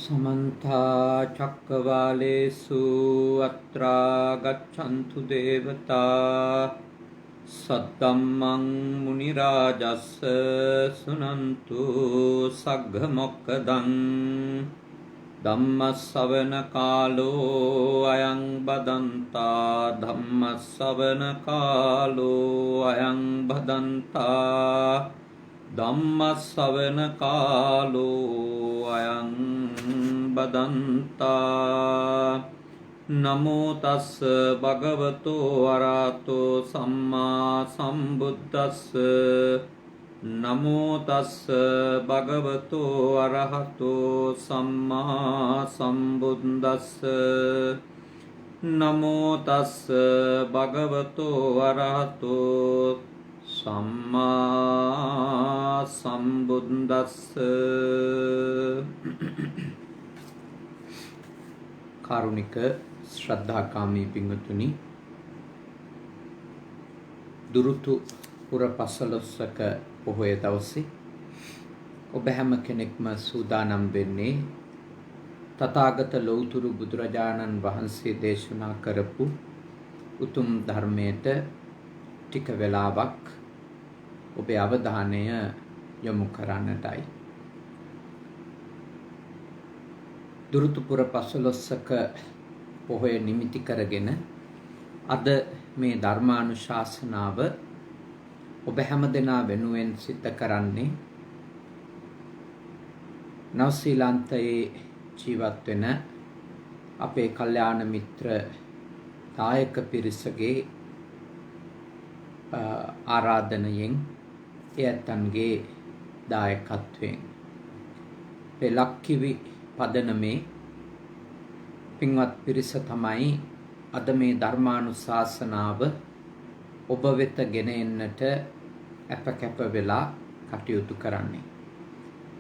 समन्ता चक्रवालेषु अत्रा गच्छन्तु देवता सद्धम्मं मुनिराजस्य शृण्वन्तु सग्गमोक्खदं धम्मश्रवणकालो अयं बदन्ता धम्मश्रवणकालो अयं बदन्ता धम्मश्रवणकालो अयं बदन्ता नमो तस् भगवतो अरहतो सम्मा सम्बुद्धस्स नमो तस् भगवतो अरहतो सम्मा सम्बुद्धस्स नमो तस् भगवतो अरहतो सम्मा सम्बुद्धस्स කාරුණික ශ්‍රද්ධාකාමී පින්වතුනි, දුරුතු පුර පසළොස්වක පොහොය දවසේ ඔබ හැම කෙනෙක්ම සූදානම් වෙන්නේ තථාගත ලෞතුරු බුදුරජාණන් වහන්සේ දේශනා කරපු උතුම් ධර්මයට ටික වෙලාවක් ඔබේ අවධානය යොමු කරන්නටයි. දුරුතුපුර පසළොස්වක පොහොය නිමිති කරගෙන අද මේ ධර්මානුශාසනාව ඔබ හැමදෙනා වෙනුවෙන් සිද්ධ කරන්නේ නව ශ්‍රීලංකාවේ ජීවත් වෙන අපේ කල්යාණ මිත්‍ර දායක පිරිසගේ ආරාධනයෙන් එයන්ගේ දායකත්වයෙන් ලක්කිවි පදනමේ පින්වත් පිරිස තමයි අද මේ ධර්මානුශාසනාව ඔබ වෙත ගෙන එන්නට අපකැප වෙලා කටයුතු කරන්නේ.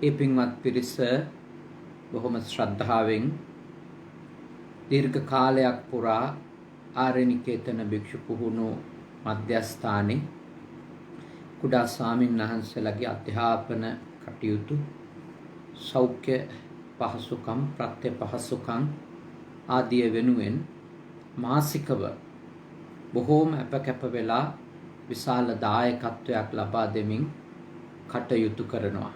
ඒ පින්වත් පිරිස බොහොම ශ්‍රද්ධාවෙන් දීර්ඝ කාලයක් පුරා ආරණිකේතන භික්ෂු පුහුණු මධ්‍යස්ථානයේ කුඩා ස්වාමීන් වහන්සේලාගේ අධ්‍යාපන කටයුතු සෞඛ්‍ය පහසුකම් ප්‍රත්‍ය පහසුකම් ආදිය වෙනුවෙන් මාසිකව බොහෝම අපකැප වෙලා විශාල දායකත්වයක් ලබා දෙමින් කටයුතු කරනවා.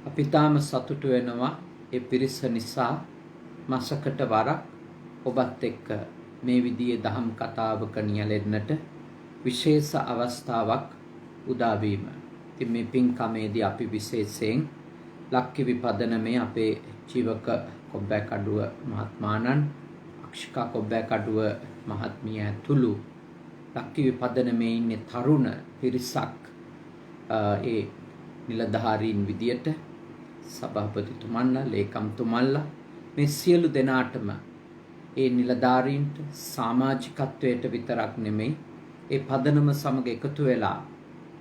අපි තාම සතුටු වෙනවා ඒ පිරිස නිසා මාසකට වරක් ඔබත් එක්ක මේ විදිහේ දහම් කතාවක නියැලෙන්නට විශේෂ අවස්ථාවක් උදා වීම. ඉතින් මේ පින්කමේදී අපි විශේෂයෙන් ලක්කිවි පදනමේ අපේ ජීවක කොබ්බෑකඩුව මහත්මාණන්, අක්ෂිකා කොබ්බෑකඩුව මහත්මිය ඇතුළු ලක්කිවි පදනමේ ඉන්නේ තරුණ පිරිසක් ඒ නිලධාරීන් විදියට සභාපතිතුමන්ලා, ලේකම්තුමන්ලා මේ සියලු දෙනාටම ඒ නිලධාරීන්ට සමාජිකත්වයට විතරක් නෙමෙයි ඒ පදනම සමග එකතු වෙලා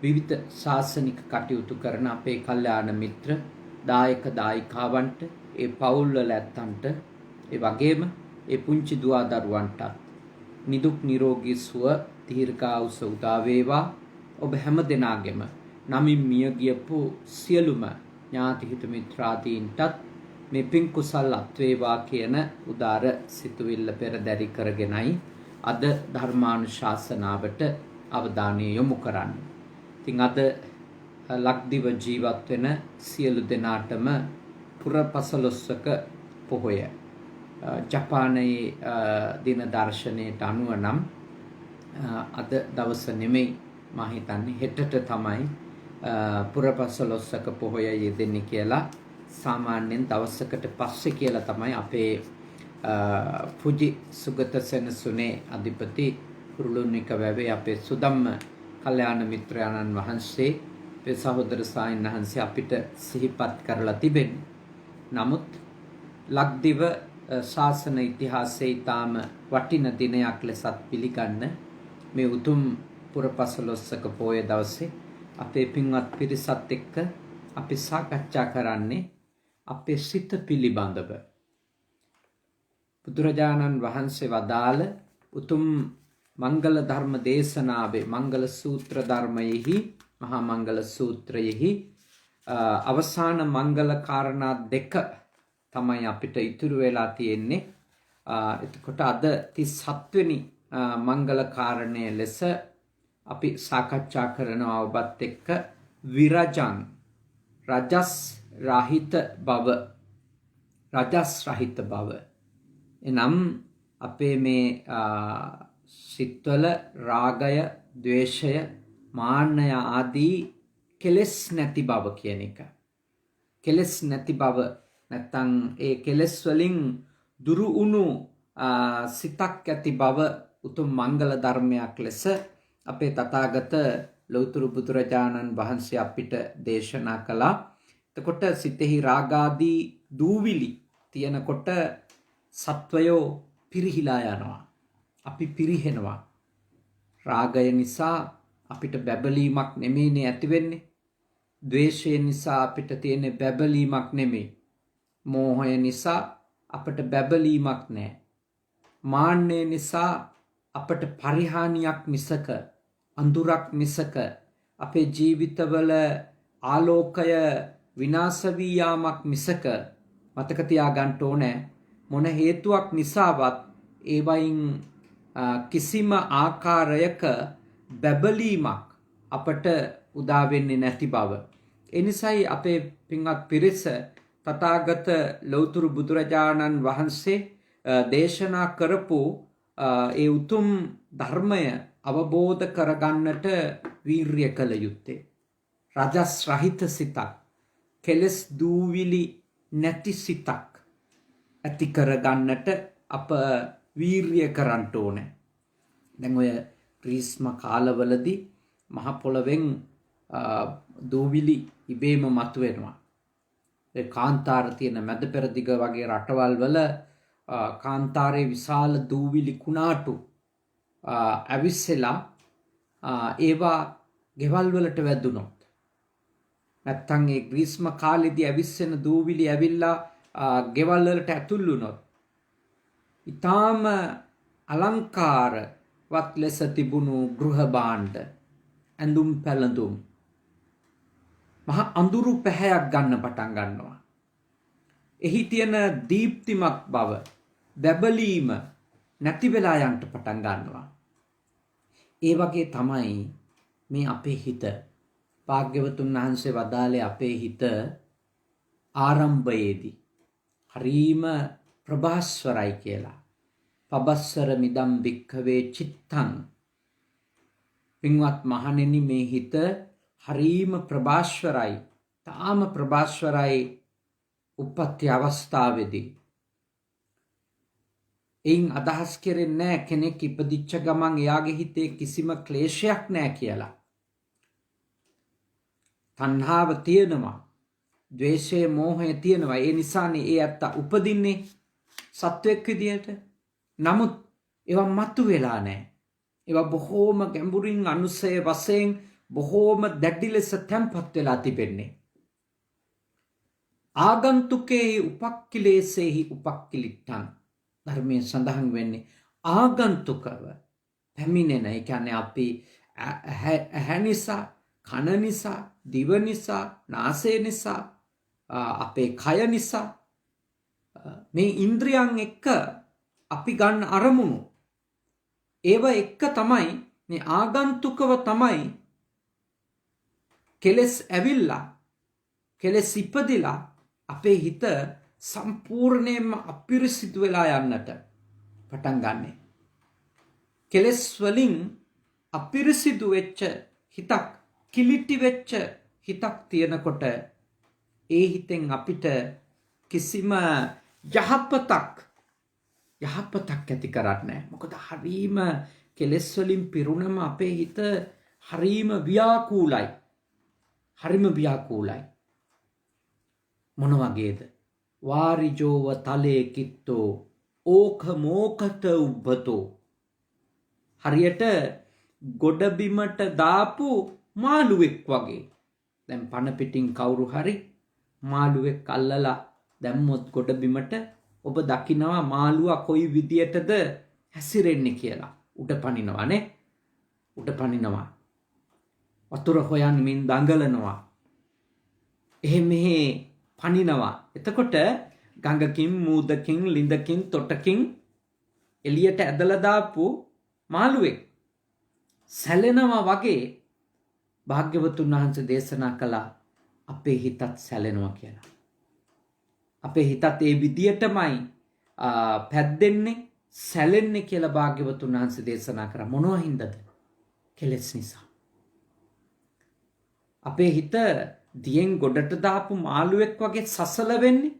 විවිධ ශාසනික කටයුතු කරන අපේ කල්යාණ මිත්‍ර දායක දායිකාවන්ට, ඒ පවුල් වල ඇත්තන්ට, ඒ වගේම ඒ පුංචි දුවා දරුවන්ට නිදුක් නිරෝගී සුව දීර්ඝායුෂ උදා වේවා. ඔබ හැම දෙනාගේම නමින් මිය ගියපු සියලුම ඥාති හිත මිත්‍රාදීන්ටත් මේ පින් කුසල් අත්වේවා කියන උදාර සිතුවිල්ල පෙරදරි කරගෙනයි අද ධර්මානුශාසනාවට අවධානය යොමු කරන්නේ. ඉතින් අද ලක්දිව ජීවත් වෙන සියලු දෙනාටම පුර පසළොස්වක පොහොය ජපානයේ දින දර්ශනයට අනුව නම් අද දවස නෙමෙයි, මම හිතන්නේ හෙටට තමයි පුර පසළොස්වක පොහොය යෙදෙන්නේ කියලා. සාමාන්‍යයෙන් දවසකට පස්සේ කියලා තමයි අපේ පුජි සුගත සෙනසුනේ අධිපති කුරුළුන්නික වැවේ අපේ සුදම්ම කල්යාණ මිත්‍රයන්න් වහන්සේ අපේ සහෝදර සායන් වහන්සේ අපිට සිහිපත් කරලා තිබෙන්නේ. නමුත් ලක්දිව ශාසන ඉතිහාසයේ ඊටාම වටින දිනයක් ලෙසත් පිළිගන්න මේ උතුම් පුර පසළොස්වක පොය දවසේ අපේ පින්වත් පිරිසත් එක්ක අපි සාකච්ඡා කරන්නේ අපේ සිත පිළිබඳව. බුදුරජාණන් වහන්සේ වදාළ උතුම් මංගල ධර්ම දේශනාවේ මංගල සූත්‍ර ධර්මයෙහි මහා මංගල සූත්‍රයෙහි අවසාන මංගල කාරණා දෙක තමයි අපිට ඉතුරු වෙලා තියෙන්නේ. එතකොට අද 37 වෙනි මංගල කාරණය ලෙස අපි සාකච්ඡා කරනවා ඔබත් එක්ක විරජං රජස් රහිත බව. රජස් රහිත බව. එනම් අපේ මේ සිත්වල රාගය, ද්වේෂය, මාන්නය ආදී කෙලෙස් නැති බව කියන එක. කෙලෙස් නැති බව නැත්තම් ඒ කෙලෙස් වලින් දුරු වුණු සිතක් ඇති බව උතුම් මංගල ධර්මයක් ලෙස අපේ තථාගත ලෞතර බුදුරජාණන් වහන්සේ අපිට දේශනා කළා. එතකොට සිතෙහි රාගාදී දූවිලි තියෙනකොට සත්වයෝ පිරිහිලා යනවා. අපි පිරිහෙනවා. රාගය නිසා අපිට බැබලීමක් නෙමෙයිනේ ඇති වෙන්නේ. ද්වේෂය නිසා අපිට තියෙන බැබලීමක් නෙමෙයි. මෝහය නිසා අපට බැබලීමක් නැහැ. මාන්නය නිසා අපට පරිහානියක් මිසක අඳුරක් මිසක අපේ ජීවිතවල ආලෝකය විනාශ වී යාමක් මිසක මතක තියාගන්න ඕනේ මොන හේතුවක් නිසාවත් ඒ වයින් කිසිම ආකාරයක බැබලීමක් අපට උදා වෙන්නේ නැති බව. ඒ නිසායි අපේ පින්වත් පිරිස තථාගත ලෞතර බුදුරජාණන් වහන්සේ දේශනා කරපු ඒ උතුම් ධර්මය අවබෝධ කරගන්නට වීර්ය කළ යුත්තේ. රජස් රහිත සිතක්, කෙලස් දූවිලි නැති සිතක් ඇති කරගන්නට අප වීර්ය කරන්න ඕනේ. දැන් ඔය ග්‍රීස්ම කාලවලදී මහ පොළවෙන් දූවිලි ඉබේම මතුවෙනවා. ඒ කාන්තාර තියෙන මැද පෙරදිග වගේ රටවල් වල කාන්තාරයේ විශාල දූවිලි කුණාටු ඇවිස්සලා ඒවා ගෙවල් වලට වැදුනොත් නැත්තම් ඒ ග්‍රීස්ම කාලෙදී ඇවිස්සෙන දූවිලි ඇවිල්ලා ගෙවල් වලට ඇතුල් වුණොත් ඊටාම අලංකාරවත් ලෙස තිබුණු ගෘහ භාණ්ඩ, ඇඳුම් පැළඳුම් මහ අඳුරු පැහැයක් ගන්න පටන් ගන්නවා. එහි තියෙන දීප්තිමත් බව, බැබලීම නැති වෙලා යන්න පටන් ගන්නවා. ඒ වගේ තමයි මේ අපේ හිත. භාග්‍යවතුන් වහන්සේ වදාළේ අපේ හිත ආරම්භයේදී හරීම ප්‍රභාස්වරයි කියලා. පබස්සර මිදම් භික්ඛවේ චිත්තං. පින්වත් මහණෙනි, මේ හිත හරීම ප්‍රභාස්වරයි. තාම ප්‍රභාස්වරයි උප්පත්ති අවස්ථාවේදී. එයින් අදහස් කෙරෙන්නේ කෙනෙක් ඉපදිච්ච ගමන් එයාගේ හිතේ කිසිම ක්ලේශයක් නැහැ කියලා. තණ්හාව තියෙනවා, ද්වේෂය, මෝහය තියෙනවා. ඒ නිසානේ ඒ අත්ත උපදින්නේ සත්වෙක් විදියට. නමුත් ඒවා මතු වෙලා නැහැ. ඒවා බොහෝම ගැඹුරින් අනුසය වශයෙන් බොහෝම දැඩි ලෙස තැම්පත් වෙලා තිබෙන්නේ. ආගන්තුකේ උපක්ඛිලේසෙහි උපක්ඛිලිට්ඨං. ධර්මයේ සඳහන් වෙන්නේ ආගන්තුකව පැමිණෙන. ඒ කියන්නේ අපි ඇහැ නිසා, කන නිසා, දිව නිසා, නාසය නිසා, අපේ කය නිසා, මේ ඉන්ද්‍රියන් එක්ක අපි ගන්න අරමුණු ඒව එක්ක තමයි මේ ආගන්තුකව තමයි කෙලස් ඇවිල්ලා, කෙලස් ඉපදිලා අපේ හිත සම්පූර්ණයෙන්ම අපිරිසිදු වෙලා යන්නට පටන් ගන්නෙ. කෙලස් වලින් අපිරිසිදු වෙච්ච හිතක්, කිලිටි වෙච්ච හිතක් තියෙනකොට ඒ හිතෙන් අපිට කිසිම යහපතක් ඇති කරන්නේ නැහැ. මොකද හරීම කෙලස් වලින් පිරුණම අපේ හිත හරීම ව්‍යාකූලයි. මොන වගේද? වාරිජෝව තලේ කිත්තෝ ඕක මෝකත උබ්බතෝ. හරියට ගොඩබිමට දාපු මාළුවෙක් වගේ. දැන් පණ පිටින් කවුරු හරි මාළුවෙක් අල්ලලා දැම්මොත් ගොඩබිමට ඔබ දකිනවා මාළුවා කොයි විදියටද හැසිරෙන්නේ කියලා. උඩ පනිනවානේ. වතුර හොයන් මින් දඟලනවා. මෙහෙ පනිනවා. එතකොට ගඟකින් මූදකින් ලිඳකින් තොටකින් එළියට ඇදලා දාපු මාළුවෙක් සැලෙනවා වගේ භාග්‍යවතුන් වහන්සේ දේශනා කළා අපේ හිතත් සැලෙනවා කියලා. අපේ හිතත් ඒ විදියටමයි පැද්දෙන්නේ සැලෙන්නේ කියලා භාග්‍යවතුන් වහන්සේ දේශනා කරා. මොනවා හින්දාද? කෙලෙස් නිසා. අපේ හිත දියෙන් ගොඩට දාපු මාළුවෙක් වගේ සසල වෙන්නේ.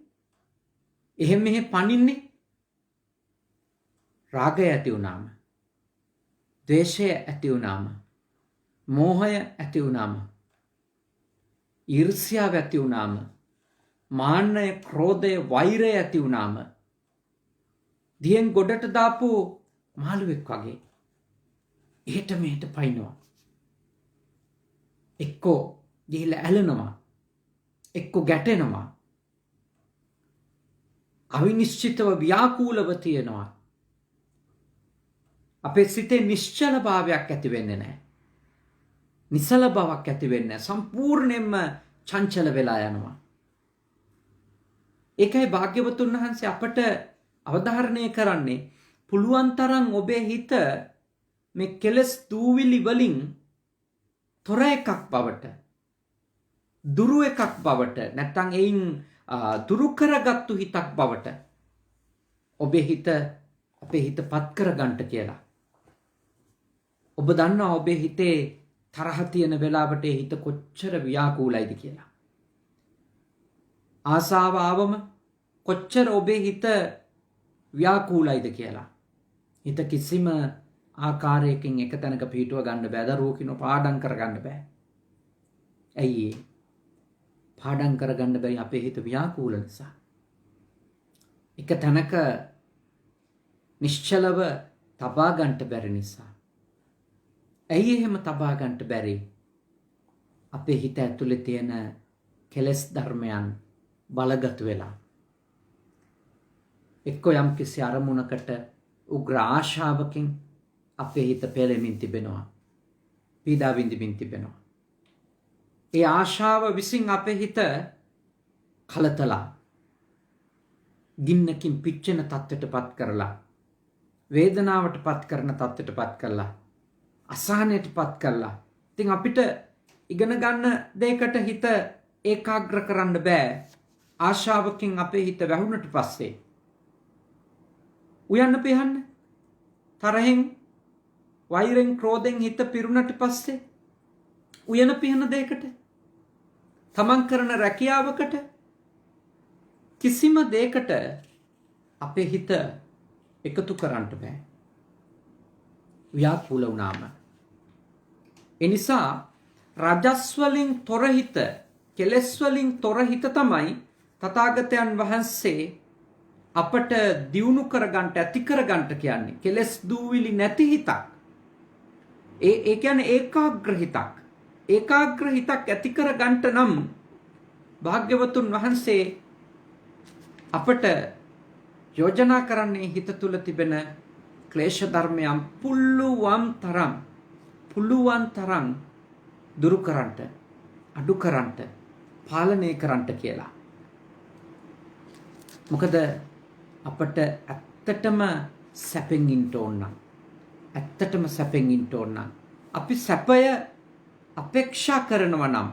මෙහෙ පනින්නේ. රාගය ඇති වුණාම, ද්වේෂය ඇති වුණාම, මෝහය ඇති වුණාම, ඊර්ෂ්‍යාව ඇති වුණාම, මාන්නය, ක්‍රෝධය, වෛරය ඇති වුණාම දියෙන් ගොඩට දාපු මාළුවෙක් වගේ එහෙට මෙහෙට පයින්නවා. එක්කෝ ගිහිල්ලා ඇලෙනවා, එක්කෝ ගැටෙනවා, අවිනිශ්චිතව ව්‍යාකූලව තියෙනවා. අපේ සිතේ නිශ්චල භාවයක් ඇති වෙන්නේ නැහැ. නිසල බවක් ඇති වෙන්නේ නැහැ. සම්පූර්ණයෙන්ම චංචල වෙලා යනවා. ඒකයි භාග්‍යවතුන් වහන්සේ අපට අවධාරණය කරන්නේ පුළුවන් තරම් ඔබේ හිත මේ කෙලස් දූවිලි වලින් තොර එකක් බවට, දුරු එකක් බවට, නැත්නම් එයින් දුරු කරගත්තු හිතක් බවට ඔබේ හිත අපේ හිත පත් කරගන්න කියලා. ඔබ දන්නවා ඔබේ හිතේ තරහ තියෙන වෙලාවට ඒ හිත කොච්චර ව්‍යාකූලයිද කියලා. ආසාව ආවම කොච්චර ඔබේ හිත ව්‍යාකූලයිද කියලා. හිත කිසිම ආකාරයකින් එක තැනක පිහිටුව ගන්න බෑ. දරුවෝ පාඩම් කරගන්න බෑ. ඇයි ඒ? පාඩම් කරගන්න බැරි අපේ හිත ව්‍යාකූල නිසා. එක තැනක නිශ්චලව තබා ගන්නට බැරි නිසා. ඇයි එහෙම තබා ගන්නට බැරි? අපේ හිත ඇතුලේ තියෙන කෙලෙස් ධර්මයන් බලගත් වෙලා. එක්ක යම් කිසි අරමුණකට උග්‍ර ආශාවකින් අපේ හිත පෙළෙමින් තිබෙනවා. පීඩා විඳින්මින් තිබෙනවා. ඒ ආශාව විසින් අපේ හිත කලතලා ගින්නකින් පිච්චෙන තත්ත්වයටපත් කරලා, වේදනාවටපත් කරන තත්ත්වයටපත් කරලා, අසහනයටපත් කරලා. ඉතින් අපිට ඉගෙන ගන්න දෙයකට හිත ඒකාග්‍ර කරන්න බෑ. ආශාවකින් අපේ හිත වැහුණට පස්සේ උයන්න පිහන්න, තරහෙන්, වෛරෙන්, ක්‍රෝධෙන් හිත පිරුණට පස්සේ උයන පිහන දෙයකට, තමන් කරන රැකියාවකට, කිසිම දෙයකට අපේ හිත එකතු කරන්නට බෑ. ව්‍යාකූල වුණාම. එනිසා රජස් වලින් තොර හිත, කෙලෙස් වලින් තොර හිත තමයි තථාගතයන් වහන්සේ අපට දියුණු කරගන්න, ඇති කරගන්න කියන්නේ. කෙලෙස් දූවිලි නැති හිතක්. ඒ කියන්නේ ඒකාග්‍ර හිතක්. ඒකාග්‍ර හිතක් ඇති කරගන්න නම් භාග්‍යවතුන් වහන්සේ අපට යෝජනා කරන්නේ හිත තුල තිබෙන ක්ලේශ ධර්මයන් පුළුවන් තරම් දුරු කරන්නට, අඩු කරන්නට, පාලනය කරන්නට කියලා. මොකද අපට ඇත්තටම සැපෙන් ඉන්න ඕන නම්, ඇත්තටම සැපෙන් ඉන්න ඕන නම්, අපි සැපය අපේක්ෂා කරනවා නම්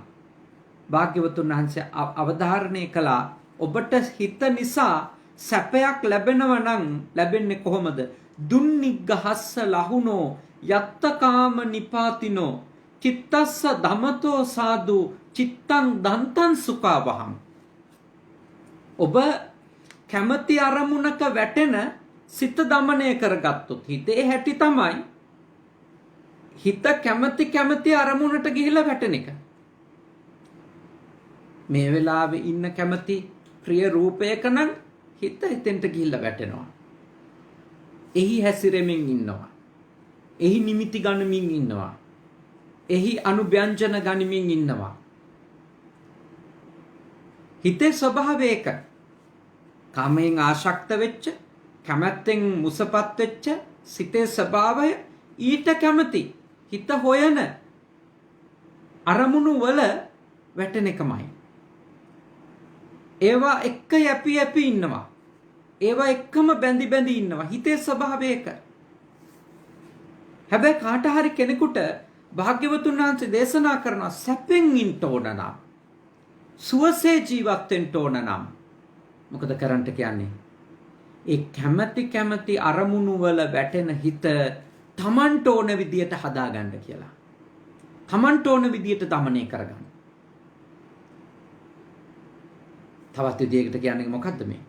භාග්‍යවතුන් වහන්සේ අවධාරණය කළා ඔබට හිත නිසා සැපයක් ලැබෙනවා නම් ලැබෙන්නේ කොහොමද? දුන්නිග්ගහස්ස ලහුනෝ යත්තකාම නිපාතිනෝ චිත්තස්ස ධමතෝ සාදු චිත්තං දන්තං සුඛාවහං. ඔබ කැමැති අරමුණක වැටෙන සිත දමනය කරගත්තොත්, හිතේ හැටි තමයි හිත කැමැති අරමුණට ගිහිලා වැටෙන එක. මේ වෙලාවේ ඉන්න කැමැති ප්‍රිය රූපයක නම් හිත එතෙන්ට ගිහිල්ලා වැටෙනවා. එහි හැසිරෙමින් ඉන්නවා. එහි නිමිති ගනිමින් ඉන්නවා. එහි අනුව්‍යංජන ගනිමින් ඉන්නවා. හිතේ ස්වභාවය ඒක. කාමයෙන් ආශක්ත වෙච්ච, කැමැත්තෙන් මුසපත් වෙච්ච සිතේ ස්වභාවය ඊට කැමැති හිත හොයන අරමුණු වල වැටෙන එකමයි. ඒවා එක්ක යැපි ඉන්නවා. ඒවා එක්කම බැඳි ඉන්නවා. හිතේ ස්වභාවය ඒක. හැබැයි කාට හරි කෙනෙකුට භාග්‍යවතුන් වහන්සේ දේශනා කරන සැපෙන් ඉන්න ඕන නම්, සුවසේ ජීවත් වෙන්න ඕන නම් මොකද කරන්න කියන්නේ? ඒ කැමැති අරමුණු වල වැටෙන හිත තමන්ට ඕන විදියට හදාගන්න කියලා. තමන්ට ඕන විදියට দমনය කරගන්න. තවත් විදියකට කියන්නේ මොකද්ද මේ?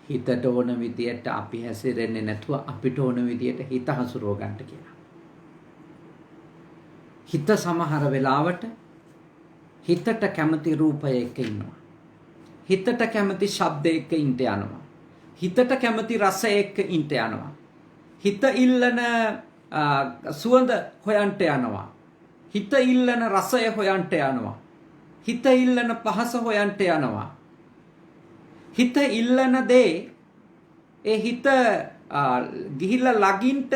හිතට ඕන විදියට අපි හැසිරෙන්නේ නැතුව අපිට ඕන විදියට හිත හසුරව ගන්න කියලා. හිත සමහර වෙලාවට හිතට කැමති රූපයක ඉන්නවා. හිතට කැමති ශබ්දයක ඉන්න යනවා. හිතට කැමති රසයක ඉන්න යනවා. හිත ඉල්ලන සුවඳ හොයන්ට යනවා. හිත ඉල්ලන රසය හොයන්ට යනවා. හිත ඉල්ලන පහස හොයන්ට යනවා. හිත ඉල්ලන දේ ඒ හිත ගිහිල්ලා ළඟින්ට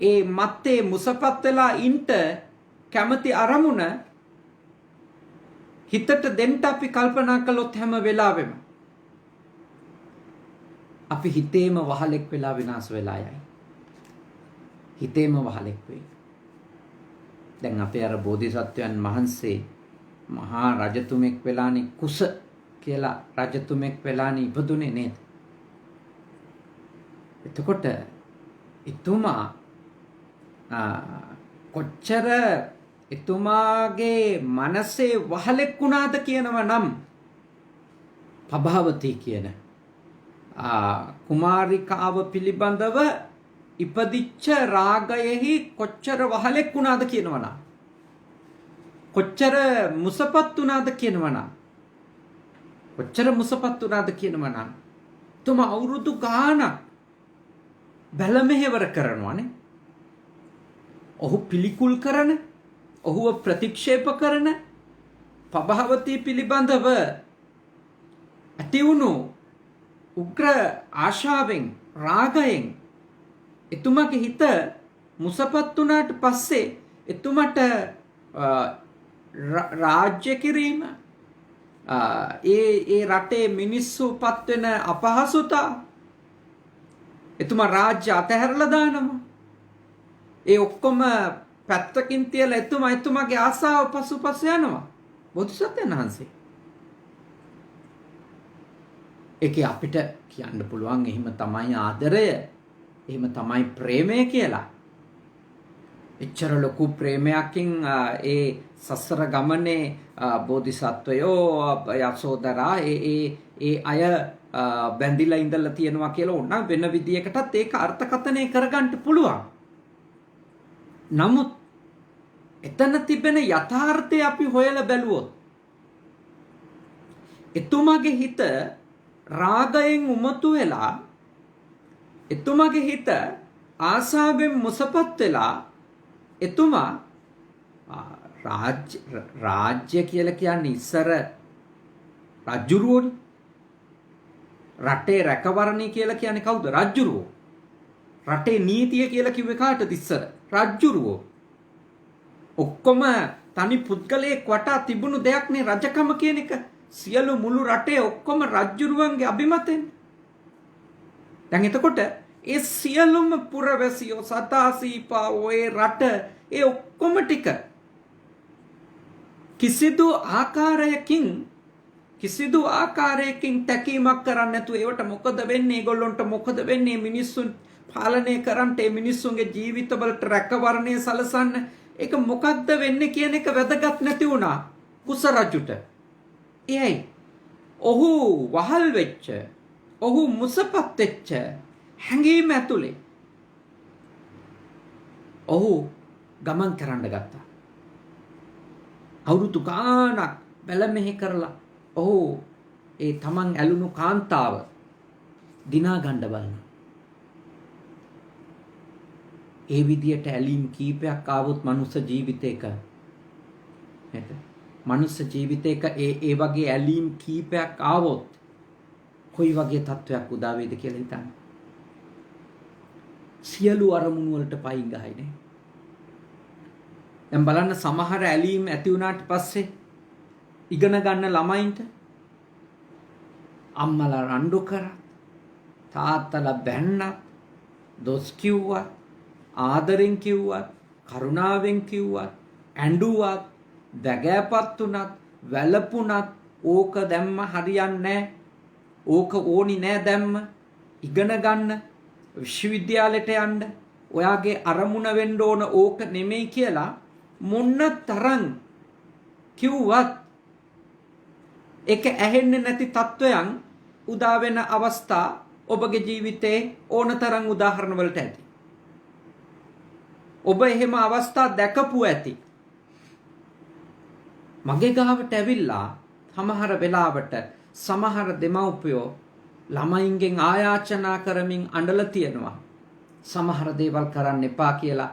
ඒ මත්තේ මුසපත් වෙලා ඉන්න කැමති අරමුණ හිතට දෙන්න අපි කල්පනා කළොත් හැම වෙලාවෙම අපි හිතේම වහලෙක් වෙලා විනාශ වෙලා යයි. හිතේම වහලෙක් වෙයි. දැන් අපේ අර බෝධිසත්වයන් වහන්සේ මහා රජතුමෙක් වෙලානේ කුස කියලා රජතුමෙක් වෙලානේ ඉපදුනේ නේද? එතකොට එතුමා කොච්චර එතුමාගේ මනසේ වහලෙක් වුණාද කියනව නම් පභාවති කියන කුමාරිකාව පිළිබඳව ඉපදිච්ච රාගයෙහි කොච්චර වහලෙක් වුණාද කියනවනම්, කොච්චර මුසපත් වුණාද කියනවනම්, කොච්චර මුසපත් වුණාද කියනවනම් තුම අවුරුදු ගාණක් බැල මෙහෙවර කරනවානේ. ඔහු පිළිකුල් කරන, ඔහුව ප්‍රතික්ෂේප කරන පභාවති පිළිබඳව ඇති වුණු උග්‍ර ආශාවෙන් රාගයෙන් එතුමාගේ හිත මුසපත් වුණාට පස්සේ එතුමට රාජ්‍ය කිරීම, ඒ රටේ මිනිස්සු පත් වෙන අපහසුතා, එතුමා රාජ්‍ය අතහැරලා දානවා. ඒ ඔක්කොම පැත්තකින් තියලා එතුමාගේ ආසාව පසුපස යනවා බෝධිසත්වයන් වහන්සේ. ඒකේ අපිට කියන්න පුළුවන් එහෙම තමයි ආදරය, එහෙම තමයි ප්‍රේමය කියලා. එච්චර ලොකු ප්‍රේමයකින් ඒ සසර ගමනේ බෝධිසත්වයෝ යසෝදරා ඒ අය බැඳිලා ඉඳලා තියෙනවා කියලා ඕන වෙන විදියකටත් ඒක අර්ථකථනය කරගන්න පුළුවන්. නමුත් එතන තිබෙන යථාර්ථය අපි හොයලා බැලුවොත් එතුමාගේ හිත රාගයෙන් උමතු වෙලා, එතුමාගේ හිත ආසාවෙන් මුසපත් වෙලා, එතුමා රාජ්‍ය කියලා කියන්නේ ඉස්සර රජුරුවෝනේ. රටේ රැකවරණී කියලා කියන්නේ කවුද? රජුරුවෝ. රටේ නීතිය කියලා කිව්වේ කාටද ඉස්සර? රජුරුවෝ. ඔක්කොම තනි පුද්ගලයෙක් වටා තිබුණු දෙයක් නේ රජකම කියන එක. සියලු මුළු රටේ ඔක්කොම රජුරුවන්ගේ අභිමතෙන්. දැන් එතකොට ඒ සියලුම පුරවැසියෝ සතාසීපා ඔය රට ඒ ඔක්කොම ටික කිසිදු ආකාරයකින් තැකීමක් කරන්නේ නැතුව ඒවට මොකද වෙන්නේ, ඒගොල්ලොන්ට මොකද වෙන්නේ, මිනිස්සුන් පාලනය කරන්න, ඒ මිනිස්සුන්ගේ ජීවිතවලට රැකවරණය සලසන්න, ඒක මොකක්ද වෙන්නේ කියන එක වැදගත් නැති වුණා කුස රජුට. එයි ඔහු වහල් වෙච්ච, ඔහු මුසපත් වෙච්ච හැඟීම ඇතුලේ ඔහු ගමන් කරන්න ගත්තා. අවුරුදු ගාණක් බැල මෙහෙ කරලා ඔහු ඒ තමන් ඇලුණු කාන්තාව දිනා ගන්න බලනවා. ඒ විදියට ඇලීම් කීපයක් ආවොත් මනුස්ස ජීවිතේක නේද? මනුස්ස ජීවිතේක ඒ වගේ ඇලීම් කීපයක් ආවොත් කොයි වගේ තත්වයක් උදා වේද කියලා හිතන්න. සියලු අරමුණු වලට පයින් ගහයිනේ. දැන් බලන්න සමහර ඇලීම් ඇති වුණාට පස්සේ ඉගෙන ගන්න ළමයින්ට අම්මලා රණ්ඩු කරා, තාත්තලා බැන්නත්, දොස් කිව්වත්, ආදරෙන් කිව්වත්, කරුණාවෙන් කිව්වත්, ඇඬුවත්, දැගෑපත් වුණත්, වැළපුණත් ඕක දැම්ම හරියන්නේ නැහැ. ඕක ඕනි නෑ දැම්ම. ඉගෙන ගන්න, විශ්වවිද්‍යාලයට යන්න, ඔයාගේ අරමුණ වෙන්න ඕන ඕක නෙමෙයි කියලා මොන්න තරම් කිව්වත් ඒක ඇහෙන්නේ නැති තත්වයන් උදා වෙන අවස්ථා ඔබගේ ජීවිතේ ඕනතරම් උදාහරණ වලට ඇති. ඔබ එහෙම අවස්ථා දැකපු ඇති. මගේ ගාවට ඇවිල්ලා සමහර වෙලාවට සමහර දෙමව්පියෝ ළමයින්ගෙන් ආයාචනා කරමින් අඬලා තියෙනවා. සමහර දේවල් කරන්න එපා කියලා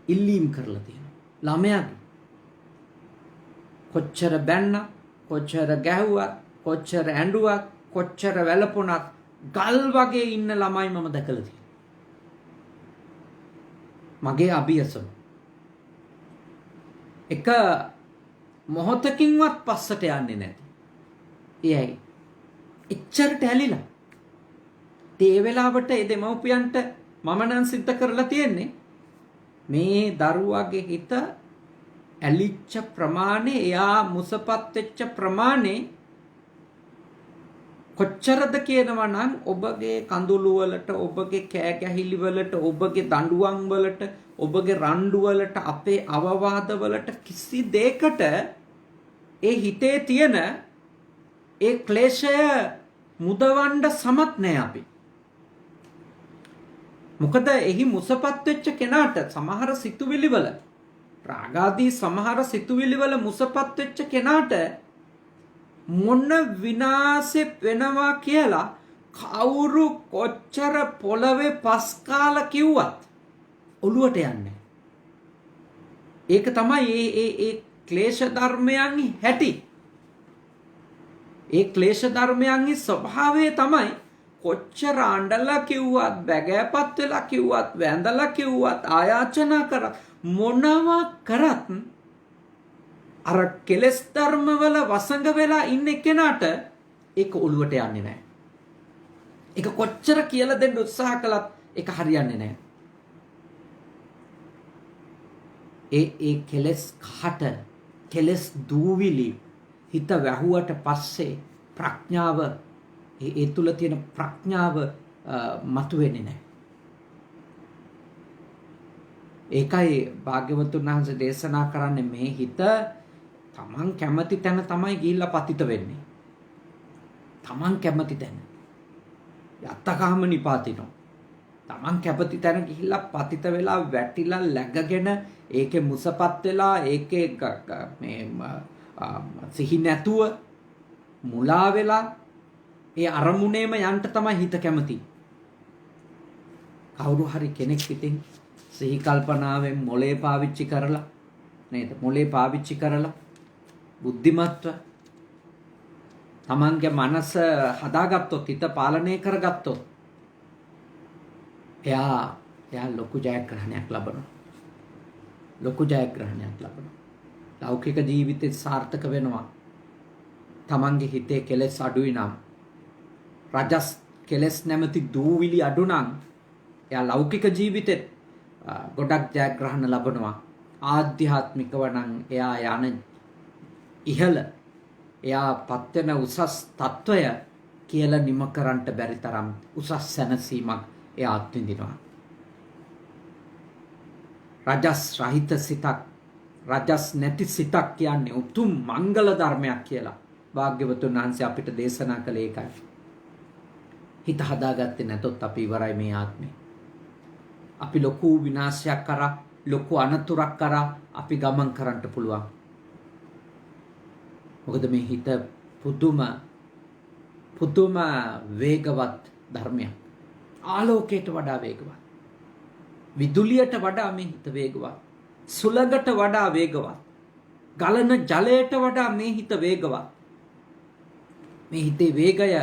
ඉල්ලීම් කරලා තියෙනවා. ළමයාගේ කොච්චර බැන්න, කොච්චර ගැහුවත්, කොච්චර ඇඬුවත්, කොච්චර වැළපුණත් ගල් වගේ ඉන්න ළමයි මම දැකලා තියෙනවා. මගේ අභියසම එක මොහොතකින්වත් පස්සට යන්නේ නැති. එයයි එච්චරට ඇලිලා. ඒ වෙලාවට ඒ දෙමව්පියන්ට මම නම් සිද්ධ කරලා තියෙන්නේ මේ දරුවාගේ හිත ඇලිච්ච ප්‍රමාණය, එයා මුසපත් වෙච්ච ප්‍රමාණය කොච්චරද කියනවා නම් ඔබගේ කඳුළු වලට, ඔබගේ කෑ ගැහිලි වලට, ඔබගේ දඬුවම් වලට, ඔබගේ රණ්ඩු වලට, අපේ අවවාද වලට කිසි දෙයකට ඒ හිතේ තියෙන ඒ ක්ලේශය මුදවන්න සමත් නැහැ අපි. මොකද එහි මුසපත් වෙච්ච කෙනාට සමහර සිතුවිලි වල, රාගාදී සමහර සිතුවිලි වල මුසපත් වෙච්ච කෙනාට මොන විනාශෙ වෙනවා කියලා කවුරු කොච්චර පොළවේ පස් කාලා කිව්වත් ඔළුවට යන්නේ. ඒක තමයි ඒ ක්ලේශ ධර්මයන්හි හැටි. ඒ ක්ලේශ ධර්මයන්හි ස්වභාවය තමයි කොච්චර අඬලා කිව්වත්, බැගෑපත් වෙලා කිව්වත්, වැඳලා කිව්වත්, ආයාචනා කරත්, මොනවා කරත් අර කෙලස් ධර්ම වල වසඟ වෙලා ඉන්න කෙනාට ඒක ඔළුවට යන්නේ නැහැ. ඒක කොච්චර කියලා දෙන්න උත්සාහ කළත් ඒක හරියන්නේ නැහැ. ඒ කෙලස් කහට, කෙලස් දූවිලි හිත වැහුවට පස්සේ ප්‍රඥාව, ඒ තුල තියෙන ප්‍රඥාව මතුවෙන්නේ නැහැ. ඒකයි භාග්‍යවතුන් වහන්සේ දේශනා කරන්නේ මේ හිත තමන් කැමති තැන තමයි ගිහිල්ලා පතිත වෙන්නේ. තමන් කැමති තැන. යත්තකාම නිපාතිනෝ. තමන් කැමති තැන ගිහිල්ලා පතිත වෙලා වැටිලා läගගෙන ඒකේ මුසපත් වෙලා ඒකේ මේ සිහි නැතුව මුලා වෙලා ඒ අරමුණේම යන්න තමයි හිත කැමති. කවුරු හරි කෙනෙක් ඉතින් සිහි කල්පනාවෙන් මොලේ පාවිච්චි කරලා නේද? මොලේ පාවිච්චි කරලා බුද්ධිමත්ව තමන්ගේ මනස හදාගත්තොත්, හිත පාලනය කරගත්තොත් එයා ලොකු ජයග්‍රහණයක් ලබනවා. ලොකු ජයග්‍රහණයක් ලබනවා. ලෞකික ජීවිතේ සාර්ථක වෙනවා. තමන්ගේ හිතේ කෙලෙස් අඩුයි නම්, රජස් කෙලෙස් නැමැති දූවිලි අඩු නම් එයා ලෞකික ජීවිතෙත් ගොඩක් ජයග්‍රහණ ලබනවා. ආධ්‍යාත්මිකව නම් එයා යන ඉහළ, එයා පත් වෙන උසස් තත්වය කියලා නිම කරන්නට බැරි තරම් උසස් සැනසීමක් එයා අත්විඳිනවා. රජස් රහිත සිතක්, රජස් නැති සිතක් කියන්නේ උතුම් මංගල ධර්මයක් කියලා භාග්‍යවතුන් වහන්සේ අපිට දේශනා කළේ ඒකයි. හිත හදාගත්තේ නැතොත් අපි ඉවරයි මේ ආත්මේ. අපි ලොකු විනාශයක් කරා, ලොකු අනතුරක් කරා අපි ගමන් කරන්න පුළුවන්. මොකද මේ හිත පුදුම වේගවත් ධර්මයක්. ආලෝකයට වඩා වේගවත්. විදුලියට වඩා මේ හිත වේගවත්. සුළඟට වඩා වේගවත්. ගලන ජලයට වඩා මේ හිත වේගවත්. මේ හිතේ වේගය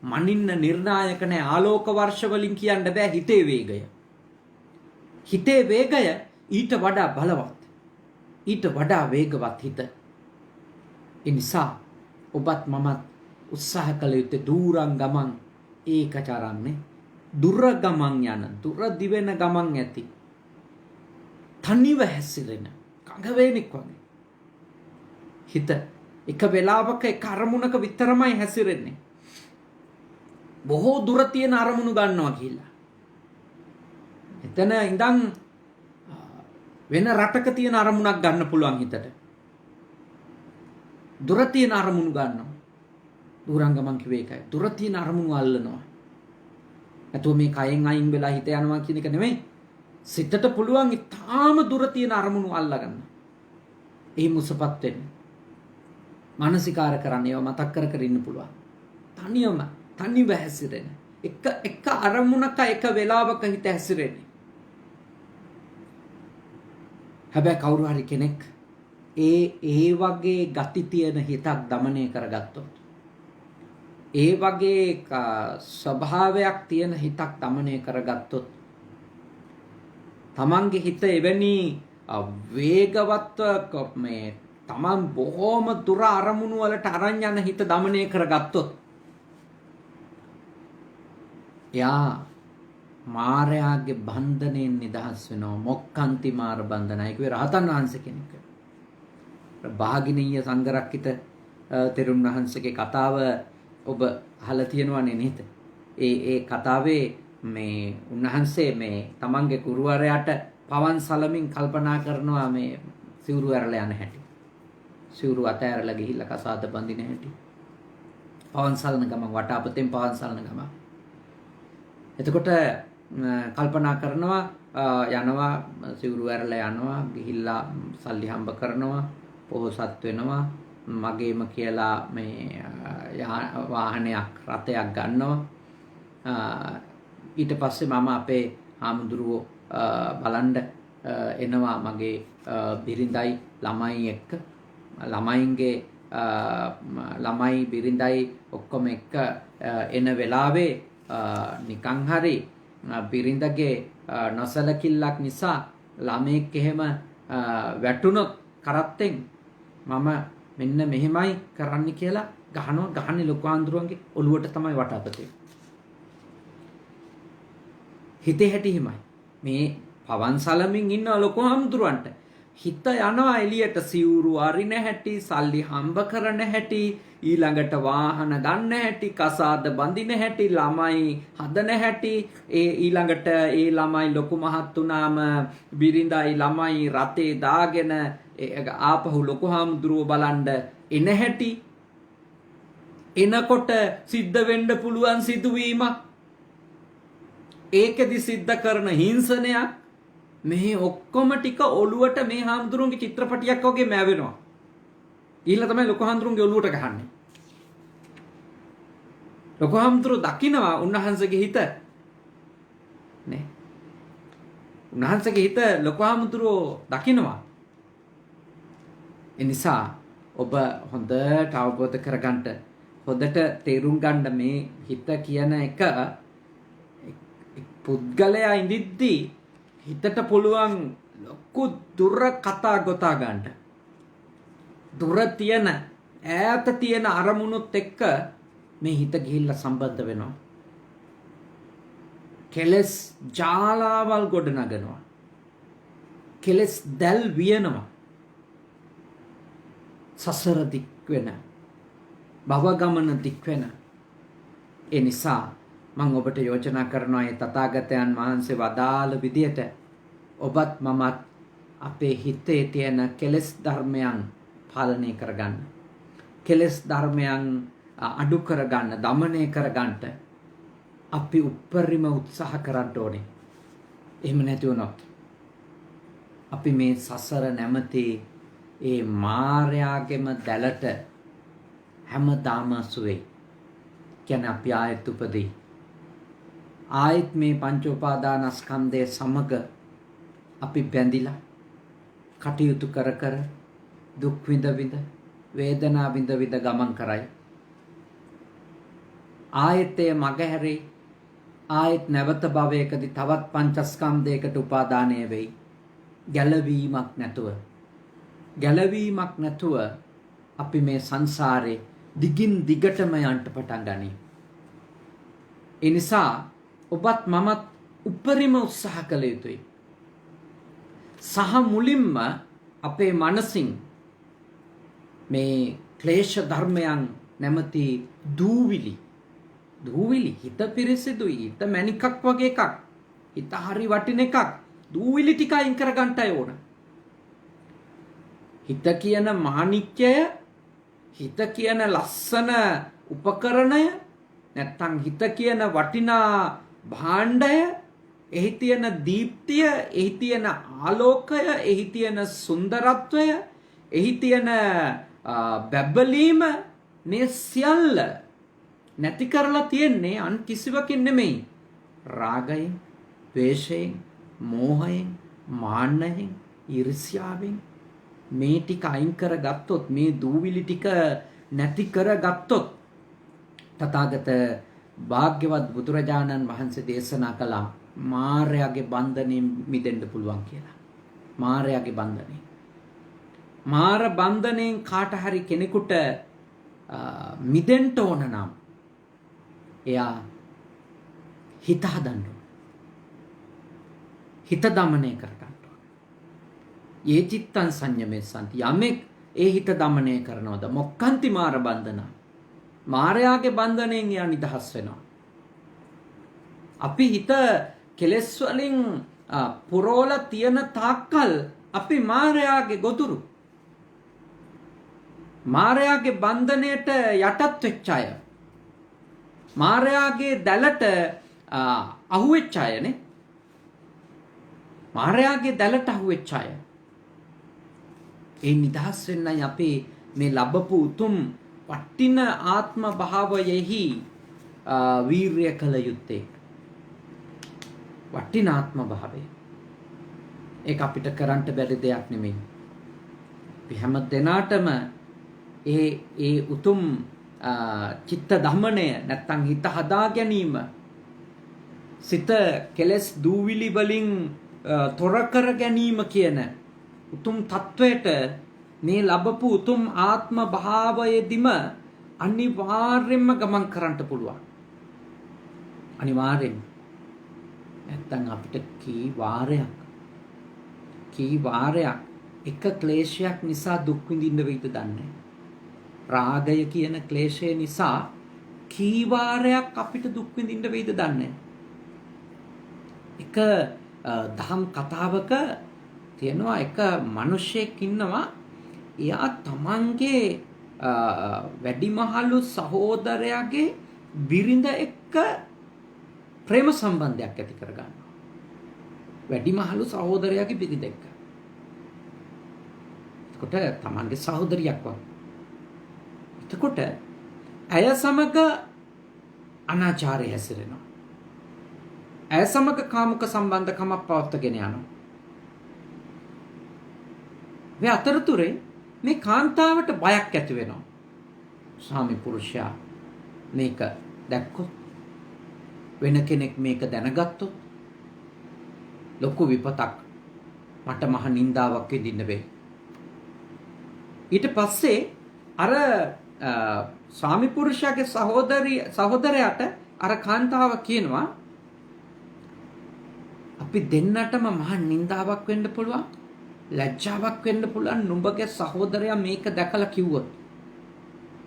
මනින්න නිර්ණායක නැහැ. ආලෝක වර්ෂ වලින් කියන්න බෑ හිතේ වේගය. හිතේ වේගය ඊට වඩා බලවත්, ඊට වඩා වේගවත් හිත. ඒ නිසා ඔබත් මමත් උත්සාහ කළ යුත්තේ දුරන් ගමන් ඒක චරන්නේ දුර ගමන් යන දුර දිවෙන ගමන් ඇති තනිව හැසිරෙන කඟ වේනෙක් වගේ හිත එක වෙලාවක එක අරමුණක විතරමයි හැසිරෙන්නේ බොහෝ දුර තියෙන අරමුණු ගන්නවා කියලා එතන ඉඳන් වෙන රටක තියෙන අරමුණක් ගන්න පුළුවන් හිතට දුර තියෙන අරමුණු ගන්නවා දුරංග මං කිව්වේ ඒකයි දුර තියෙන අරමුණු අල්ලනවා නැතුව මේ කයෙන් අයින් වෙලා හිත යනවා කියන එක නෙමෙයි සිතට පුළුවන් ඊටාම දුර තියෙන අරමුණු අල්ලගන්න ඒ මුසපත් වෙන්න මානසිකාර කරන්න ඒවා මතක් කර කර ඉන්න පුළුවන් තනිව හැසිරෙන එක අරමුණක එක වෙලාවක හිත හැසිරෙන්නේ හැබැයි කවුරු හරි කෙනෙක් ඒ වගේ ගති තියෙන හිතක් দমনය කරගත්තොත් ඒ වගේ ස්වභාවයක් තියෙන හිතක් দমনය කරගත්තොත් තමන්ගේ හිත එවැනි වේගවත් මේ තමන් බොහොම දුර අරමුණු වලට අරන් යන හිත দমনය කරගත්තොත් එයා මායාගේ බන්ධනයෙන් නිදහස් වෙනවා මොක්ඛන්ති මාර බන්ධනයි කිව්වේ රහතන් වහන්සේ කෙනෙක්. භාගිනීය සංඝරක්කිත තෙරුන් වහන්සේගේ කතාව ඔබ අහලා තියෙනවනේ නේද? ඒ කතාවේ මේ උන්වහන්සේ මේ තමන්ගේ ගුරුවරයාට පවන් සලමින් කල්පනා කරනවා මේ සිවුරු ඇරලා යන හැටි. සිවුරු අතෑරලා ගිහිල්ලා කසාද බඳින හැටි. පවන් සලන ගමන් වටාපතෙන් පවන් සලන ගමන්. එතකොට කල්පනා කරනවා යනවා සිවුරු ඇරලා යනවා ගිහිල්ලා සල්ලි හම්බ කරනවා පොහොසත් වෙනවා මගේම කියලා මේ වාහනයක් රථයක් ගන්නවා ඊට පස්සේ මම අපේ හාමුදුරුවෝ බලන්න එනවා මගේ බිරිඳයි ළමයි එක්ක ළමයි බිරිඳයි ඔක්කොම එක්ක එන වෙලාවේ නිකන් හරි බිරිඳගේ නොසලකිල්ලක් නිසා ළමෙක් එහෙම වැටුනොත් කරත්තෙන් මම මෙන්න මෙහෙමයි කරන්න කියලා ගහන්නේ ලොකු ආන්දරුවන්ගේ ඔළුවට තමයි වටාපතේ. හිතේ හැටි හිමයි. මේ පවන් සලමින් ඉන්න ලොකු ආන්දරුවන්ට හිත යනවා එළියට සිවුරු අරින හැටි, සල්ලි හම්බ කරන හැටි, ඊළඟට වාහන ගන්න හැටි, කසාද බඳින හැටි, ළමයි හදන හැටි, ඊළඟට ඒ ළමයි ලොකු මහත් වුණාම බිරිඳයි ළමයි රතේ දාගෙන ආපහු ලොකු හාමුදුරුවෝ බලන්න එන හැටි, එනකොට සිද්ධ වෙන්න පුළුවන් සිදුවීමක්, ඒකෙදි සිද්ධ කරන හිංසනයක්, මේ ඔක්කොම ටික ඔළුවට මේ හාමුදුරුවන්ගේ චිත්‍රපටියක් වගේ මෑවෙනවා. ඊළඟ තමයි ලොකු හාමුදුරුවන්ගේ ඔළුවට ගහන්නේ. ලොකු හාමුදුරුවෝ දකිනවා උන්වහන්සේගේ හිත නේ. උන්වහන්සේගේ හිත ලොකු හාමුදුරුවෝ දකිනවා. ඒ නිසා ඔබ හොඳට අවබෝධ කරගන්න හොඳට තේරුම් ගන්න මේ හිත කියන එක පුද්ගලයා ඉඳිද්දී හිතට පුළුවන් ලොකු දුර කතා ගොතා ගන්න. දුර තියෙන ඈත තියෙන අරමුණුත් එක්ක මේ හිත ගිහිල්ලා සම්බන්ධ වෙනවා. කෙලස් ජාලාවල් ගොඩ නගනවා. කෙලස් දැල් වියනවා. සසර දික් වෙන භව ගමන දික් වෙන. ඒ නිසා මම ඔබට යෝජනා කරනවා මේ තථාගතයන් වහන්සේ වදාළ විදියට ඔබත් මමත් අපේ හිතේ තියෙන කෙලෙස් ධර්මයන් පාලනය කරගන්න. කෙලෙස් ධර්මයන් අඩු කරගන්න, দমনය කරගන්න අපි උපරිම උත්සාහ කරන්න ඕනේ. එහෙම නැති වුණොත් අපි මේ සසර නැමැති ඒ මායාවේම දැලට හැමදාම සුවේ. කියන්නේ අපි ආයත් උපදී. ආයත් මේ පංච උපාදානස්කන්ධය සමග අපි බැඳිලා කටයුතු කර කර දුක් විඳ විඳ වේදනා විඳ විඳ ගමන් කරයි. ආයතේ මගහැරේ ආයත් නැවත භවයකදී තවත් පංචස්කන්ධයකට උපාදානය වෙයි. ගැලවීමක් නැතුව අපි මේ සංසාරේ දිගින් දිගටම යන්න පටන් ගනී. ඒ නිසා ඔබත් මමත් උපරිම උත්සාහ කළ යුතුයි. සහ මුලින්ම අපේ මනසින් මේ ක්ලේශ ධර්මයන් නැමැති දූවිලි හිත පිරිසිදුයි, හිත මැණිකක් වගේ එකක්, හිත හරි වටින එකක්, දූවිලි ටික අයින් කර ගන්නටයි ඕන. හිත කියන මාණික්‍යය, හිත කියන ලස්සන උපකරණය, නැත්තම් හිත කියන වටිනා භාණ්ඩය, එහි තියෙන දීප්තිය, එහි තියෙන ආලෝකය, එහි තියෙන සුන්දරත්වය, එහි තියෙන බැබලීම, මේ සියල්ල නැති කරලා තියෙන්නේ අන් කිසිවකින් නෙමෙයි. රාගයෙන්, ද්වේෂයෙන්, මෝහයෙන්, මාන්නයෙන්, ඊර්ෂ්‍යාවෙන් මේ ටික අයින් කරගත්තොත්, මේ දූවිලි ටික නැති කරගත්තොත් තථාගත භාග්‍යවත් බුදුරජාණන් වහන්සේ දේශනා කළා මායාවේ බන්ධනෙන් මිදෙන්න පුළුවන් කියලා. මායාවේ බන්ධනෙන්. මාර බන්ධනෙන් කාට හරි කෙනෙකුට මිදෙන්න ඕන නම් එයා හිත හදන්න ඕන. හිත දමනය කරගන්න ඕන. ඒ චිත්තං සංයමේ සම්ති. යමෙක් ඒ හිත දමනය කරනවද මොක්ඛන්ති මාර බන්ධන. මායාවේ බන්ධනෙන් එයා නිදහස් වෙනවා. අපි හිත කෙලෙස් වලින් පුරෝලා තියෙන තාක්කල් අපි මායාවේ ගොදුරු. මායාවේ බන්ධනයට යටත් වෙච්ච අය, මායාවේ දැලට අහුවෙච්ච අයනේ. මායාවේ දැලට අහුවෙච්ච අය. ඒ නිදහස් වෙන්නයි අපි මේ ලැබපු උතුම් වටින ආත්ම භාවයෙහි වීර්ය කළ යුත්තේ. වටින ආත්ම භාවය. ඒක අපිට කරන්න බැරි දෙයක් නෙමෙයි. අපි හැම දිනාටම ඒ උතුම් චිත්ත දමනය නැත්තම් හිත හදා ගැනීම, සිත කෙලස් දූවිලි වලින් තොර කර ගැනීම කියන උතුම් තත්වයට මේ ලැබපු උතුම් ආත්ම භාවයේදීම අනිවාර්යෙන්ම ගමන් කරන්න පුළුවන්. අනිවාර්යෙන්. නැත්තම් අපිට කී වාරයක් එක ක්ලේශයක් නිසා දුක් විඳින්න වෙයිද දන්නේ. රාගය කියන ක්ලේශය නිසා කී වාරයක් අපිට දුක් විඳින්න වෙයිද දන්නේ. එක දහම් කතාවක තියෙනවා එක මිනිහෙක් ඉන්නවා. එයා තමන්ගේ වැඩිමහලු සහෝදරයාගේ බිරිඳ එක්ක ප්‍රේම සම්බන්ධයක් ඇති කරගන්නවා. වැඩිමහලු සහෝදරයාගේ බිරිඳ එක්ක. එතකොට තමන්ගේ සහෝදරියක් වගේ. එතකොට ඇය සමග අනාචාරය හැසිරෙනවා. ඇය සමග කාමුක සම්බන්ධකමක් පවත්වාගෙන යනවා. මේ අතරතුරේ මේ කාන්තාවට බයක් ඇති වෙනවා. ස්වාමි පුරුෂයා මේක දැක්කොත්, වෙන කෙනෙක් මේක දැනගත්තොත් ලොකු විපතක්, මට මහ නින්දාවක් විඳින්න වෙයි. ඊට පස්සේ අර ස්වාමි පුරුෂයාගේ සහෝදරයාට අර කාන්තාව කියනවා අපි දෙන්නටම මහ නින්දාවක් වෙන්න පුළුවන්, ලැජ්ජාවක් වෙන්න පුළුවන් නුඹගේ සහෝදරයා මේක දැකලා කිව්වොත්,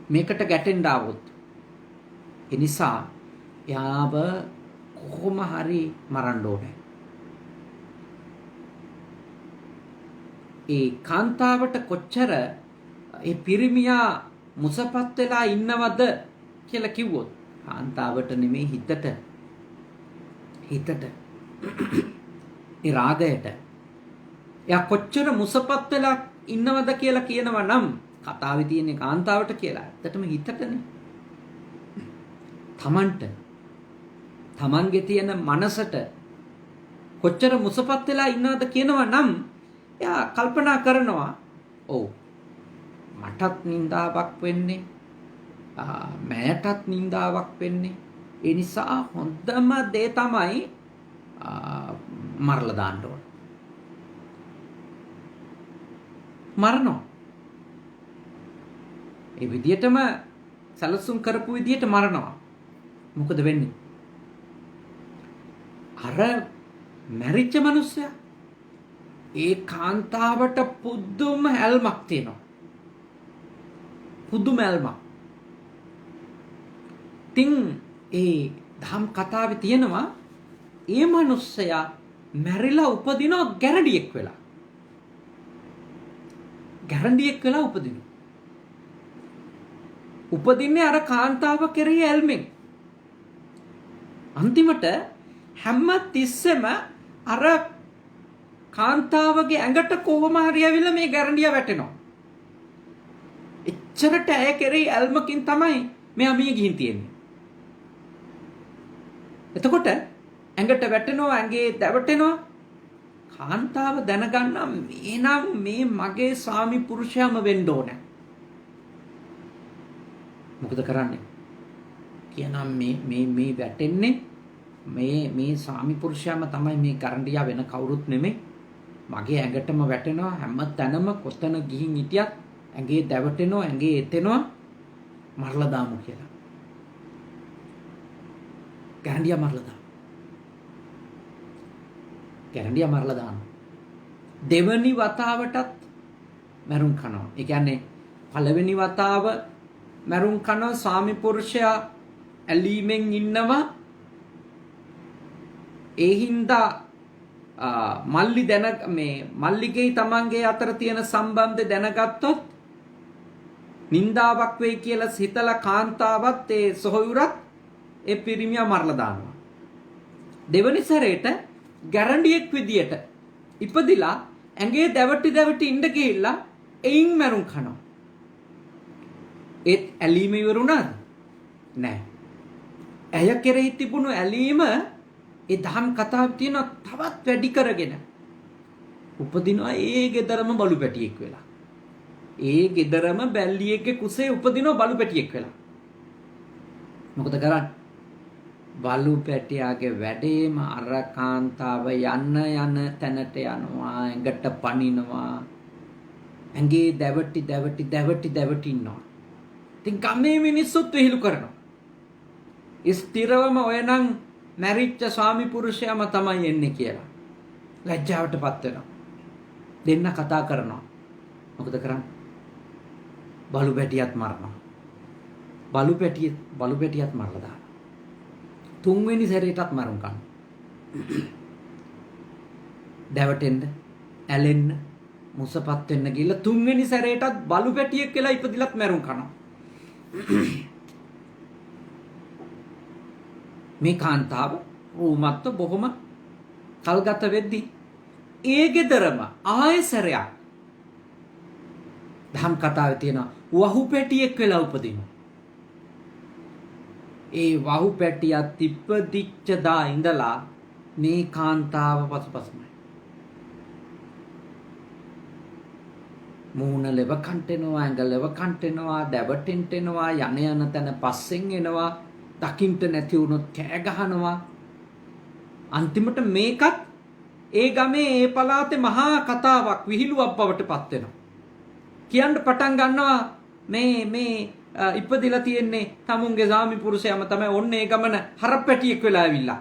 මේකට ගැටෙන්න ආවොත්. ඒ නිසා යාව කොහොම හරි මරන්න ඕනේ. ඒ කාන්තාවට කොච්චර ඒ පිරිමියා මුසපත් වෙලා ඉන්නවද කියලා කිව්වොත්, කාන්තාවට නෙමෙයි හිතට ඒ රාගයට එයා කොච්චර මුසපත් වෙලා ඉන්නවද කියලා කියනවා නම් කතාවේ තියෙන්නේ කාන්තාවට කියලා. ඇත්තටම හිතටනේ. තමන්ගේ තියෙන මනසට කොච්චර මුසපත් වෙලා ඉන්නවද කියනවා නම් එයා කල්පනා කරනවා, ඔව් මටත් නින්දාවක් වෙන්නේ, මෑටත් නින්දාවක් වෙන්නේ. ඒ නිසා හොඳම දේ තමයි මරලා දාන්න ඕන. ඒ විදියටම සැලසුම් කරපු විදියට මරනවා. මොකද වෙන්නේ? අර මැරිච්ච මිනිස්සයා ඒ කාන්තාවට පුදුම ඇල්මක් තියෙනවා. පුදුම ඇල්මක්. තින් ඒ ධම් කතාවේ තියෙනවා ඒ මිනිස්සයා මැරිලා උපදිනවා ගැරඩියෙක් වෙලා. ගැරඩියෙක් වෙලා උපදිනවා. උපදින්නේ අර කාන්තාව කෙරෙහි ඇල්මෙන්. අන්තිමට හැම තිස්සෙම අර කාන්තාවගේ ඇඟට කොහොම හරි ඇවිල්ලා මේ ගැරන්ඩිය වැටෙනවා. එච්චරට ඇය කෙරෙහි ඇල්මකින් තමයි මෙයා මිය ගිහින් තියෙන්නේ. එතකොට ඇඟට වැටෙනවා, ඇඟේ දැවටෙනවා. කාන්තාව දැනගන්නා මේනම් මේ මගේ ස්වාමි පුරුෂයාම වෙන්න ඕන. මොකද කරන්නේ? කියනවා මේ වැටෙන්නේ මේ ස්වාමි පුරුෂයාම තමයි මේ ගැරන්ඩියා වෙන කවුරුත් නෙමෙයි. මගේ ඇඟටම වැටෙනවා හැම තැනම කොතන ගිහින් හිටියත් ඇඟේ දැවටෙනවා, ඇඟේ එතෙනවා, මරලා දාමු කියලා. ගැරන්ඩියා මරලා දානවා. ගැරන්ඩියා මරලා දානවා. දෙවනි වතාවටත් මරුන් කනවා. ඒ කියන්නේ පළවෙනි වතාව මරුන් කන ස්වාමි පුරුෂයා ඇලීමෙන් ඉන්නවා. ඒ හින්දා මල්ලිගේ තමන්ගේ අතර තියෙන සම්බන්ධය දැනගත්තොත් නින්දාවක් වෙයි කියලා හිතලා කාන්තාවත් ඒ සොහොයුරත් ඒ පිරිමියා මරලා දානවා. දෙවනි සැරේට ගැරන්ඩියෙක් විදියට ඉපදිලා ඇඟේ දැවටි ඉඳ ගිහිල්ලා එයින් මරුන් කනවා. ඒත් ඇලීම ඉවරුණාද? නෑ. ඇය කෙරෙහි තිබුණු ඇලීම ඒ දහම් කතාවේ තියෙන තවත් වැඩි කරගෙන උපදිනවා ඒ ගෙදරම බලු පැටියෙක් වෙලා. ඒ ගෙදරම බැල්ලියෙක්ගේ කුසේ උපදිනවා බලු පැටියෙක් වෙලා. මොකද කරන්නේ? බලු පැටියාගේ වැඩේම අර කාන්තාව යන තැනට යනවා, ඇඟට පනිනවා, ඇඟේ දැවටි ඉන්නවා. ඉතින් ගමේ මිනිස්සුත් විහිළු කරනවා. ස්ථිරවම ඔය නම් මැරිච්ච ස්වාමි පුරුෂයාම තමයි එන්නේ කියලා. ලැජ්ජාවටපත් වෙනවා. දෙන්න කතා කරනවා. මොකද කරන්නේ? බලු පැටියත් මරනවා. බලු පැටියත් මරලා දානවා. තුන්වෙනි සැරේටත් මරුන් කනවා. දැවටෙන්න, ඇලෙන්න, මුසපත් වෙන්න ගිහලා තුන්වෙනි සැරේටත් බලු පැටියෙක් කියලා ඉපදිලත් මරුන් කනවා. මේ කාන්තාව රූමත්ව බොහොම කල්ගත වෙද්දී ඒ ගෙදරම ආයෙසරයක් දහම් කතාවේ තියෙන වහු පැටියෙක් වෙලා උපදිනවා. ඒ වහු පැටියත් ඉපදිච්ච දා ඉඳලා මේ කාන්තාව පසුපසුමයි. මූණ ලෙව කන්ටෙනවා, ඇඟ ලෙව කන්ටෙනවා, දැවටෙන්ටෙනවා, යන තැන පස්සෙන් එනවා, දකින්ට නැති වුණොත් කෑ ගහනවා. අන්තිමට මේකත් ඒ ගමේ ඒ පළාතේ මහා කතාවක්, විහිළුවක් බවට පත් වෙනවා. කියන්න පටන් ගන්නවා මේ ඉපදිලා තියෙන්නේ තමුන්ගේ ස්වාමි පුරුෂයාම තමයි, ඔන්න ඒ ගමන හරප්පැටියෙක් වෙලා ඇවිල්ලා.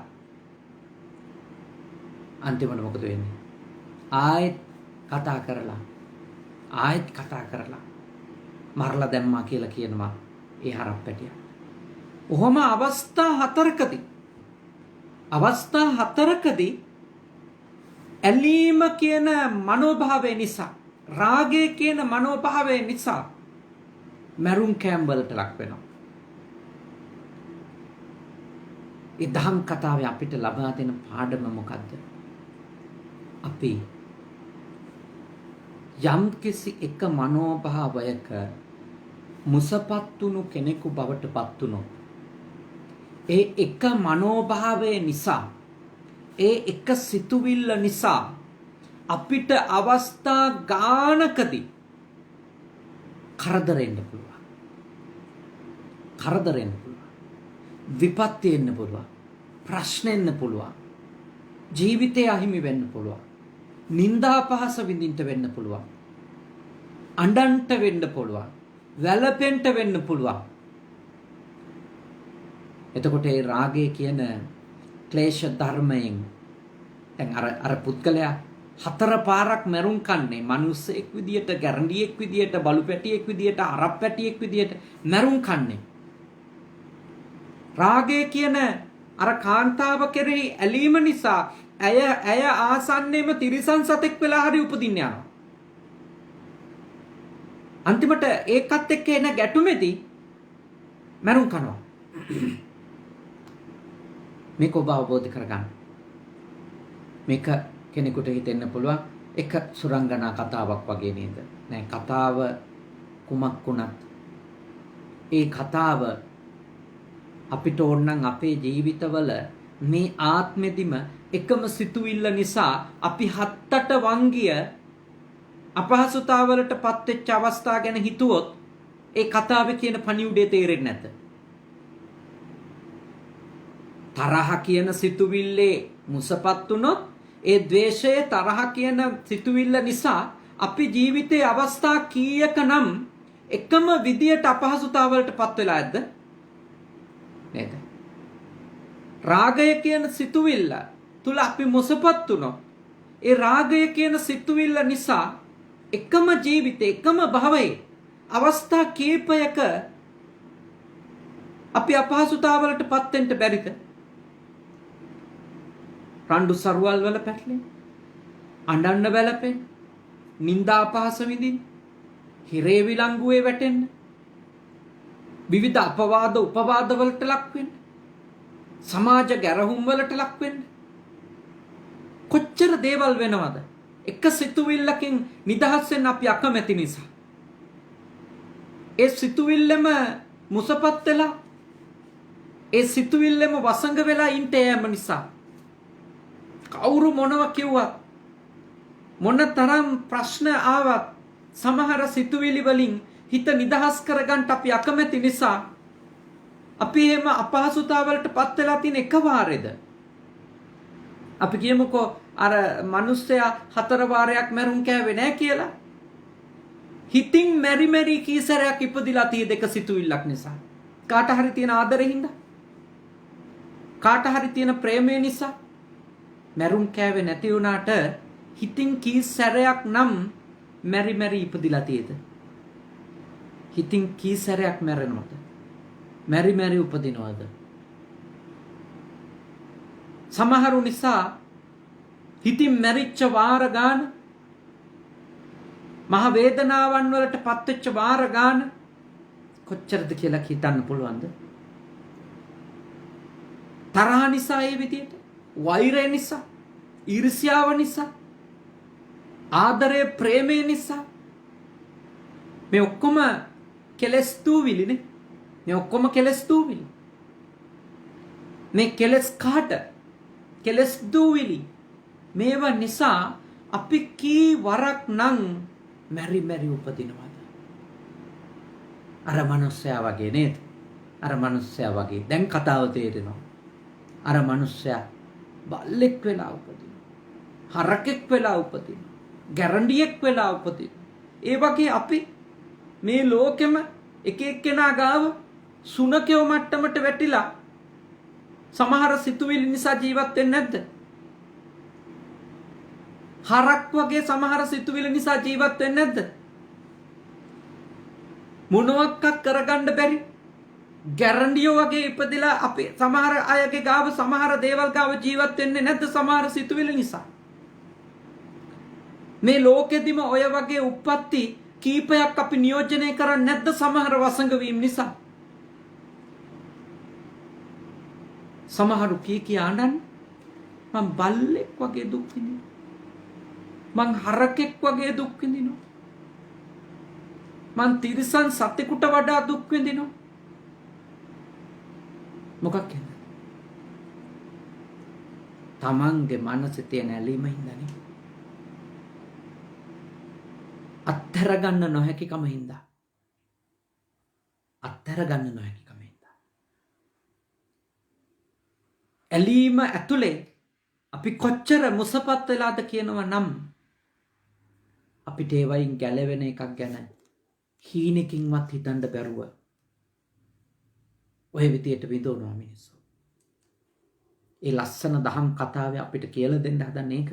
අන්තිමට මොකද වෙන්නේ? ආයෙත් කතා කරලා මරලා දැම්මා කියලා කියනවා ඒ හරප්පැටියා. ඔහොම අවස්ථා හතරකදී ඇලීම කියන මනෝභාවය නිසා, රාගය කියන මනෝභාවය නිසා මරුන් කෑම් වලට ලක් වෙනවා. ඒ දහම් කතාවේ අපිට ලබා දෙන පාඩම මොකද්ද? අපි යම්කිසි එක මනෝභාවයක මුසපත් වුණු කෙනෙකු බවට පත් වුණොත්, ඒ එක මනෝභාවය නිසා, ඒ එක සිතුවිල්ල නිසා අපිට අවස්ථා ගානකදී කරදර එන්න පුළුවන්. විපත්ති එන්න පුළුවන්. ප්‍රශ්න එන්න පුළුවන්. ජීවිතය අහිමි වෙන්න පුළුවන්. නිന്ദා පහස විඳින්න වෙන්න පුළුවන්. අඬන්ට වෙන්න පුළුවන්. වැළපෙන්න වෙන්න පුළුවන්. එතකොට ඒ රාගය කියන ක්ලේශ ධර්මයෙන් දැන් අර පුද්ගලයා 4 පාරක් මැරුම් කන්නේ මිනිස්සෙක් විදියට, ගැරන්ඩියෙක් විදියට, බලු පැටියෙක් විදියට, අරප් පැටියෙක් විදියට මැරුම් කන්නේ. රාගය කියන අර කාන්තාව කෙරෙහි ඇලීම නිසා ඇය ආසන්නයේම තිරිසන් සතෙක් වෙලා හරි උපදින්න යනවා. අන්තිමට ඒකත් එක්ක එන ගැටුමේදී මැරුම් කනවා. මේක ඔබ අවබෝධ කරගන්න. මේක කෙනෙකුට හිතෙන්න පුළුවන් එක සුරංගනා කතාවක් වගේ නේද? නෑ, කතාව කුමක් වුණත් ඒ කතාව අපිට ඕනනම් අපේ ජීවිතවල මේ ආත්මෙදිම එකම සිතුවිල්ල නිසා අපි 7-8 වංගිය අපහසුතාවලට පත් වෙච්ච අවස්ථා ගැන හිතුවොත් ඒ කතාවේ කියන පණිවුඩේ තේරෙන්නේ නැත. තරහ කියන සිතුවිල්ලේ මුසපත් වුණොත් ඒ ද්වේෂයේ තරහ කියන සිතුවිල්ල නිසා අපි ජීවිතයේ අවස්ථා කීයකනම් එකම විදියට අපහසුතාවලට පත් වෙලා ඇද්ද? නේද? රාගය කියන සිතුවිල්ල තුල අපි මුසපත් වුණොත් ඒ රාගය කියන සිතුවිල්ල නිසා එකම ජීවිතේ එකම භවයේ අවස්ථා කීපයක අපි අපහසුතාවලට පත් වෙන්න බැරිද? රණ්ඩු සරුවල් වල පැටලෙන්න, අඬන්න වැළපෙන්න, නිന്ദා අපහාස විඳින්න, හිරේ විලංගුවේ වැටෙන්න, විවිධ අපවාද උපවාද වලට ලක් වෙන්න, සමාජ ගැරහුම් වලට ලක් වෙන්න. කොච්චර දේවල් වෙනවද? එක සිතුවිල්ලකින් නිදහස් වෙන්න අපි අකමැති නිසා. ඒ සිතුවිල්ලම මුසපත් වෙලා, ඒ සිතුවිල්ලම වසඟ වෙලා ඉන්න යෑම නිසා කවුරු මොනවා කිව්වත්, මොන තරම් ප්‍රශ්න ආවත් සමහර සිතුවිලි වලින් හිත නිදහස් කරගන්න අපි අකමැති නිසා අපි එහෙම අපහසුතාවලට පත් වෙලා තියෙන එකපාරේද? අපි කියමුකෝ අර මිනිස්සයා 4 වාරයක් මැරුම් කෑවේ නැහැ කියලා. හිතින් මෙරි කීසරයක් ඉපදිලා tie දෙක සිතුවිල්ලක් නිසා. කාට හරි තියෙන ආදරෙහිඳ, කාට හරි තියෙන ප්‍රේමය නිසා මැරුම් කෑවේ නැති වුණාට හිතින් කීසරයක් නම් මෙරි ඉපදිලා තියේද? හිතින් කීසරයක් මැරෙනවද? මෙරි උපදිනවද? සමහරු නිසා හිතින් මැරිච්ච වාර ගාන, මහ වේදනාවන් වලට පත් වෙච්ච වාර ගාන කොච්චරද කියලා හිතන්න පුළුවන්ද? තරහ නිසා ඒ විදියට, වෛරය නිසා, ඊර්ෂ්‍යාව නිසා, ආදරය ප්‍රේමය නිසා, මේ ඔක්කොම කෙලස් දූවිලිනේ. මේ ඔක්කොම කෙලස් දූවිලි. මේ කෙලස් කාට? කෙලස් දූවිලි. මේවා නිසා අපි කී වරක් නම් මෙරි උපදිනවද? අර මනුස්සයා වගේ නේද? අර මනුස්සයා වගේ. දැන් කතාව තේරෙනවා. අර මනුස්සයා බල්ලෙක් වෙලා උපදිනවා, හරකෙක් වෙලා උපදිනවා, ගැරන්ඩියෙක් වෙලා උපදිනවා. ඒ වගේ අපි මේ ලෝකෙම එක එක්කෙනා ගාව සුනකයෝ මට්ටමට වැටිලා සමහර සිතුවිලි නිසා ජීවත් වෙන්නේ නැද්ද? හරක් වගේ සමහර සිතුවිලි නිසා ජීවත් වෙන්නේ නැද්ද? මොනවත් කරගන්න බැරි ගැරන්ඩියෝ වගේ ඉපදිලා අපි සමහර අයගේ ගාව සමහර දේවල් ගාව ජීවත් වෙන්නේ නැද්ද? සමහර සිතුවිලි නිසා. මේ ලෝකෙදිම ඔය වගේ උප්පත්ති කීපයක් අපි නියෝජනය කරන්නේ නැද්ද? සමහර වසඟ වීම නිසා. සමහරු කී ආනන් මං බල්ලෙක් වගේ දුක් විඳිනවා, මං හරකෙක් වගේ දුක් විඳිනවා, මං තිරිසන් සතෙකුට වඩා දුක් විඳිනවා. මොකක් කියද? තමන්ගේ මනසේ තියෙන ඇලීම හින්දානේ. අත්තර ගන්න නොහැකිකම හින්දා. අත්තර ගන්න නොහැකිකම හින්දා. ඇලීම ඇතුලේ අපි කොච්චර මුසපත් වෙලාද කියනවා නම් අපිට ඒ වයින් ගැලවෙන එකක් ගැන හීනකින්වත් හිතන්න බැරුව ඔය විදියට විඳවනවා මිනිස්සු. ඒ ලස්සන දහම් කතාවේ අපිට කියලා දෙන්න හදන ඒක.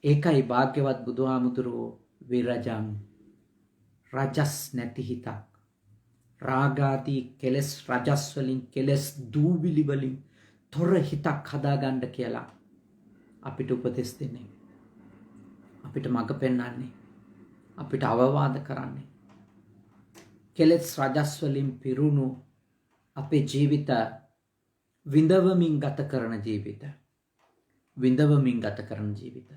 ඒකයි භාග්‍යවත් බුදුහාමුදුරුවෝ විරජං රජස් නැති හිතක්, රාගාදී කෙලස් රජස් වලින් කෙලස් දූවිලි වලින් තොර හිතක් හදාගන්න කියලා අපිට උපදෙස් දෙන්නේ. අපිට මඟ පෙන්වන්නේ, අපිට අවවාද කරන්නේ. කෙලස් රජස් වලින් පිරුණු අපේ ජීවිත විඳවමින් ගත කරන ජීවිත, විඳවමින් ගත කරන ජීවිත,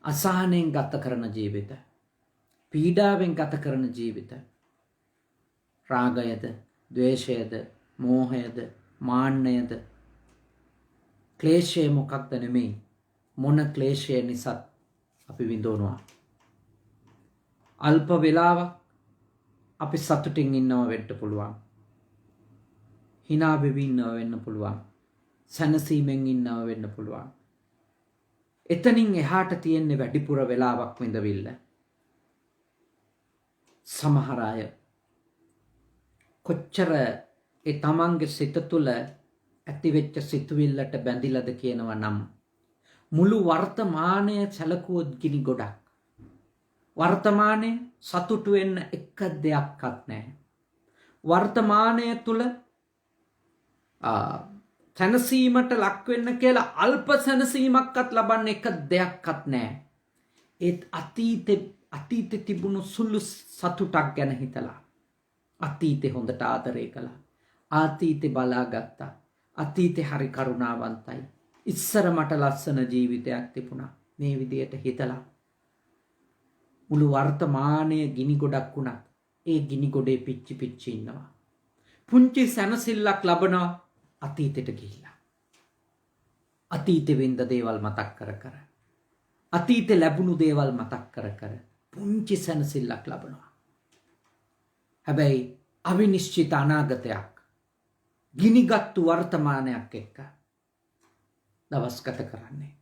අසහනෙන් ගත කරන ජීවිත, පීඩාවෙන් ගත කරන ජීවිත, රාගයද, ද්වේෂයද, මෝහයද, මාන්නයද, ක්ලේශය මොකක්ද නෙමෙයි, මොන ක්ලේශය නිසාත් අපි විඳවනවා. අල්ප වෙලාවක් අපි සතුටින් ඉන්නව වෙන්න පුළුවන්, hina වෙවි ඉන්නව වෙන්න පුළුවන්, සැනසීමෙන් ඉන්නව වෙන්න පුළුවන්. එතනින් එහාට තියෙන්නේ වැඩිපුර වෙලාවක් විඳවිල්ල. සමහර අය කොච්චර ඒ තමන්ගේ සිත තුළ ඇතිවෙච්ච සිතුවිල්ලට බැඳිලද කියනවා නම් මුළු වර්තමානය සැලකුවොත් ගිනි ගොඩක්. වර්තමානය සතුටු වෙන්න එක දෙයක්වත් නැහැ. වර්තමානය තුළ සැනසීමට ලක් වෙන්න කියලා අල්ප සැනසීමක්වත් ලබන්න එක දෙයක්වත් නැහැ. ඒත් අතීතේ තිබුණු සුළු සතුටක් ගැන හිතලා, අතීතේ හොඳට ආදරය කළා, අතීතේ බලාගත්තා, අතීතේ හරි කරුණාවන්තයි, ඉස්සර මට ලස්සන ජීවිතයක් තිබුණා, මේ විදියට හිතලා මුළු වර්තමානයේ ගිනි ගොඩක් වුණත් ඒ ගිනි ගොඩේ පිච්චි පිච්චි ඉන්නවා. පුංචි සැනසෙල්ලක් ලබනවා අතීතයට ගිහිල්ලා. අතීතේ වෙන්ද දේවල් මතක් කර කර, අතීතේ ලැබුණු දේවල් මතක් කර කර පුංචි සැනසෙල්ලක් ලබනවා. හැබැයි අවිනිශ්චිත අනාගතයක්, ගිනිගත්තු වර්තමානයක් එක්ක දවස් ගත කරන්නේ.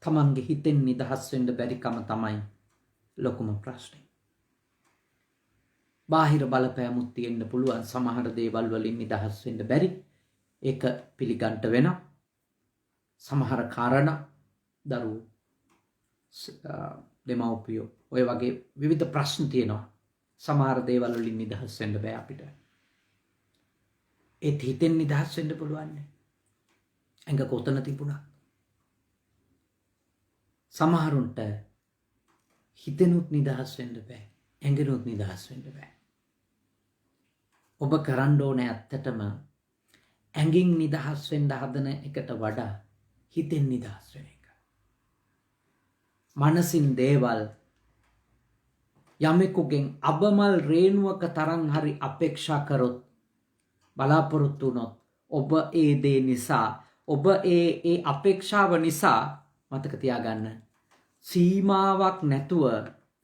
තමන්ගේ හිතෙන් නිදහස් වෙන්න බැරිකම තමයි ලොකුම ප්‍රශ්නේ. බාහිර බලපෑමුත් තියෙන්න පුළුවන්, සමහර දේවල් වලින් නිදහස් වෙන්න බැරි, ඒක පිළිගන්න වෙනවා. සමහර කාරණා දරුවෝ, දෙමව්පියෝ, ඔය වගේ විවිධ ප්‍රශ්න තියෙනවා. සමහර දේවල් වලින් නිදහස් වෙන්න බෑ අපිට. ඒත් හිතෙන් නිදහස් වෙන්න පුළුවන්. ඇඟ කොතන තිබුණා. සමහරුන්ට හිතෙනුත් නිදහස් වෙන්න බෑ, ඇඟෙනුත් නිදහස් වෙන්න බෑ. ඔබ කරන්න ඕනේ ඇත්තටම ඇඟින් නිදහස් වෙන්න හදන එකට වඩා හිතෙන් නිදහස් වෙන එක. මනසින් දේවල් යමෙකුගෙන් අබමල් රේණුවක තරම් හරි අපේක්ෂා කරොත්, බලාපොරොත්තු වුණොත්, ඔබ ඒ දේ නිසා, ඔබ ඒ අපේක්ෂාව නිසා මතක තියාගන්න, සීමාවක් නැතුව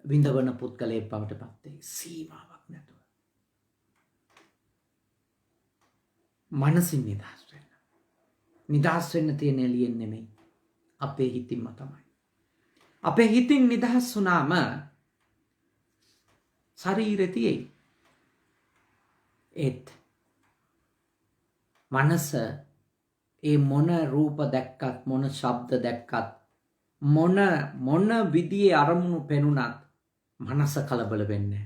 විඳවන පුද්ගලයෙක් බවට පත් වෙයි. සීමාවක් නැතුව. මනසින් නිදහස් වෙන්න. නිදහස් වෙන්න තියෙන එළියෙන් නෙමෙයි, අපේ හිතින්ම තමයි. අපේ හිතින් නිදහස් වුණාම ශරීරය තියෙයි. ඒත් මනස ඒ මොන රූප දැක්කත්, මොන ශබ්ද දැක්කත්, මොන විදියේ අරමුණු පෙනුනත් මනස කලබල වෙන්නේ.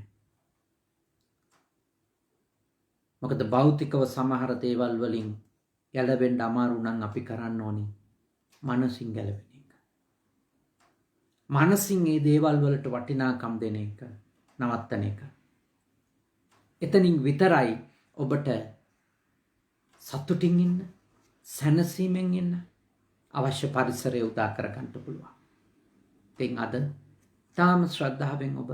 මොකද භෞතිකව සමහර දේවල් වලින් ගැලවෙන්න අමාරු නම් අපි කරන්න ඕනි මනසින් ගැලවෙන එක. මනසින් මේ දේවල් වලට වටිනාකම් දෙන එක, නවත්තන එක. එතනින් විතරයි ඔබට සතුටින් ඉන්න, සැනසීමෙන් ඉන්න අවශ්‍ය පරිසරය උදා කරගන්න පුළුවන්. ඉතින් අද තාම ශ්‍රද්ධාවෙන් ඔබ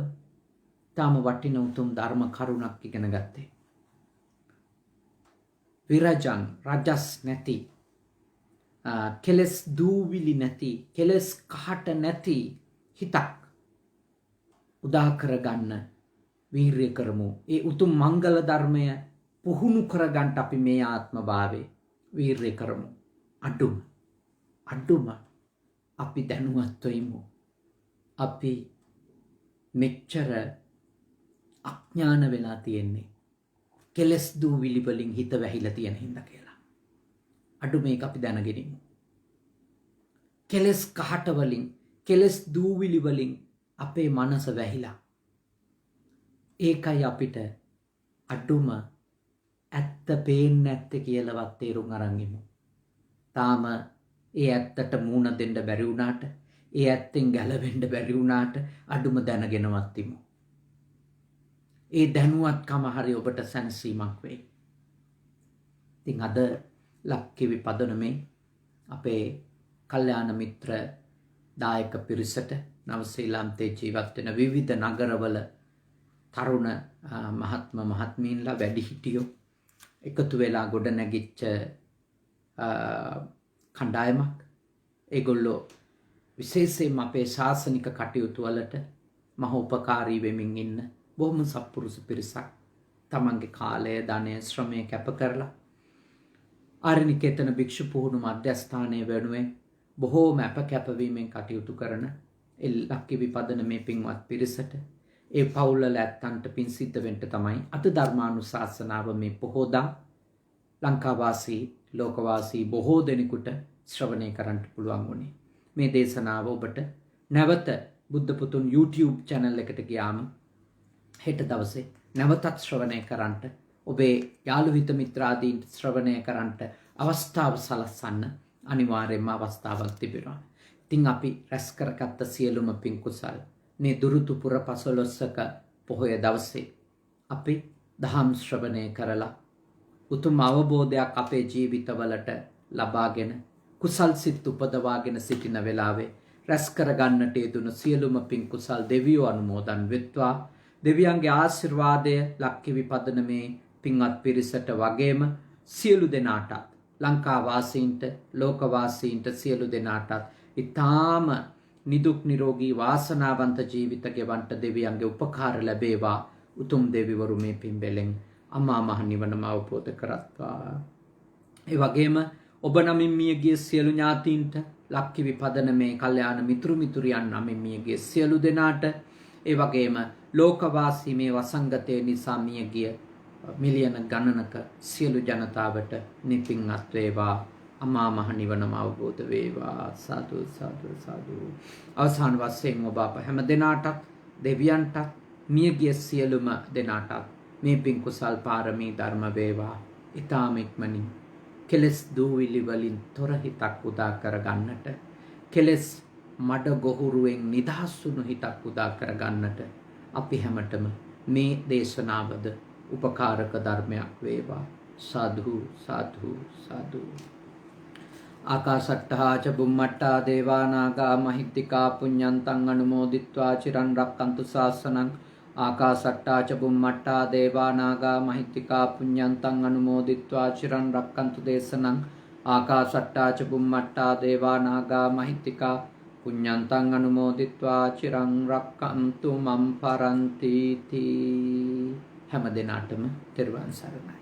තාම වටින උතුම් ධර්ම කරුණක් ඉගෙන ගත්තේ. විරජං රජස් නැති, කෙලස් දූවිලි නැති, කෙලස් කහට නැති හිතක් උදා කරගන්න වීර්ය කරමු. ඒ උතුම් මංගල ධර්මය පුහුණු කරගන්න අපි මේ ආත්ම භාවයේ වීර්ය කරමු. අඩුම අපි දැනුවත් වෙමු. අපි මෙච්චර අඥාන වෙලා තියෙන්නේ කෙලස් දූවිලි වලින් හිත වැහිලා තියෙන හින්දා කියලා. අඩු මේක අපි දැනගෙනිමු. කෙලස් කහට වලින් කෙලස් දූවිලි වලින් අපේ මනස වැහිලා. ඒකයි අපිට අඩුම ඇත්ත පේන්නේ නැත්තේ කියලාවත් තේරුම් අරන් ඉමු. තාම ඒ ඇත්තට මූණ දෙන්න බැරි වුණාට, ඒ ඇත්තෙන් ගැලවෙන්න බැරි වුණාට අඩුම දැනගෙනවත් ඉමු. ඒ දැනුවත්කම හරි ඔබට සැනසීමක් වෙයි. ඉතින් අද ලක්කිවි පදනමේ අපේ කල්යාණ මිත්‍ර දායක පිරිසට නව ශ්‍රීලන්තේ ජීවත් වෙන විවිධ නගරවල තරුණ මහත්ම මහත්මීන්ලා වැඩිහිටියෝ එකතු වෙලා ගොඩ නැගිච්ච කණ්ඩායමක්. ඒගොල්ලෝ විශේෂයෙන්ම අපේ ශාසනික කටයුතු වලට මහෝපකාරී වෙමින් ඉන්න බොහොම සත්පුරුෂ පිරිසක්. තමන්ගේ කාලය, ධනය, ශ්‍රමය කැප කරලා ආරණිකේතන භික්ෂු පුහුණු මධ්‍යස්ථානයේ වෙනුවෙන් බොහෝම අප කැපවීමෙන් කටයුතු කරන ලක්කිවි පදනමේ පින්වත් පිරිසට, ඒ පවුල්වල ඇත්තන්ට පින් සිද්ධ වෙන්න තමයි අද ධර්මානුශාසනාව මේ පොහොදා ලංකාවාසී ලෝකවාසී බොහෝ දෙනෙකුට ශ්‍රවණය කරන්න පුළුවන් වුණේ. මේ දේශනාව ඔබට නැවත බුද්ධ පුතුන් YouTube channel එකට ගියාම හෙට දවසේ නැවතත් ශ්‍රවණය කරන්නට, ඔබේ යාළු හිත මිත්‍රාදීන්ට ශ්‍රවණය කරන්නට අවස්ථාව සලස්සන්න අනිවාර්යයෙන්ම අවස්ථාවක් තිබෙනවා. ඉතින් අපි රැස් කරගත්ත සියලුම පින් කුසල් මේ දුරුතු පුර 15ක පොහොය දවසේ අපි දහම් ශ්‍රවණය කරලා උතුම් අවබෝධයක් අපේ ජීවිතවලට ලබාගෙන කුසල් සිත් උපදවාගෙන සිටින වෙලාවේ රැස් කරගන්නට යෙදුණු සියලුම පින් කුසල් දෙවියෝ අනුමෝදන් වෙත්වා. දෙවියන්ගේ ආශිර්වාදය ලක්කිවි පදනමේ පින්වත් පිරිසට වගේම සියලු දෙනාටත්, ලංකා වාසීන්ට, ලෝක වාසීන්ට සියලු දෙනාටත් ඊ타ම නිදුක් නිරෝගී වාසනාවන්ත ජීවිත ගෙවන්නට දෙවියන්ගේ උපකාර ලැබේවා. උතුම් දෙවිවරු මේ පින්බෙලෙන් අමා මහ නිවනම අවබෝධ කරත්වා. ඒ වගේම ඔබ නමින් මියගිය සියලු ඥාතීන්ට, ලක්කිවි පදනමේ කල්යාණ මිතුරු මිතුරියන් නමින් මියගිය සියලු දෙනාට, ඒ වගේම ලෝකවාසී මේ වසංගතය නිසා මියගිය මිලියන ගණනක සියලු ජනතාවට නිපින්වත් වේවා. අමා මහ නිවනම අවබෝධ වේවා. සාදු සාදු සාදු. අවසාන වශයෙන් ඔබ අප හැම දෙනාටත්, දෙවියන්ටත්, මියගිය සියලුම දෙනාටත් මේ පින් කුසල් පාරමී ධර්ම වේවා. ඊ타ම ඉක්මනින් කෙලස් දූවිලි වලින් තොර හිතක් උදා කර ගන්නට, කෙලස් මඩ ගොහුරුවෙන් නිදහස් වුණු හිතක් උදා කර ගන්නට අපි හැමතෙම මේ දේශනාවද උපකාරක ධර්මයක් වේවා. සාදු සාදු සාදු. ආකාශට්ටා ච බුම්මට්ටා දේවා නාග මහිත්‍තිකා පුඤ්ඤන්තං අනුමෝදිත්වා චිරන් රක්칸තු ශාසනං. ආකාශට්ටා ච බුම්මට්ටා දේවා නාග මහිත්‍තිකා පුඤ්ඤන්තං අනුමෝදිත්වා චිරන් රක්칸තු දේශනං. ආකාශට්ටා ච බුම්මට්ටා දේවා නාග මහිත්‍තිකා පුඤ්ඤන්තං අනුමෝදිත්වා චිරන් රක්칸තු මම් පරන්ති. හැම දිනාටම තෙරුවන් සරණයි.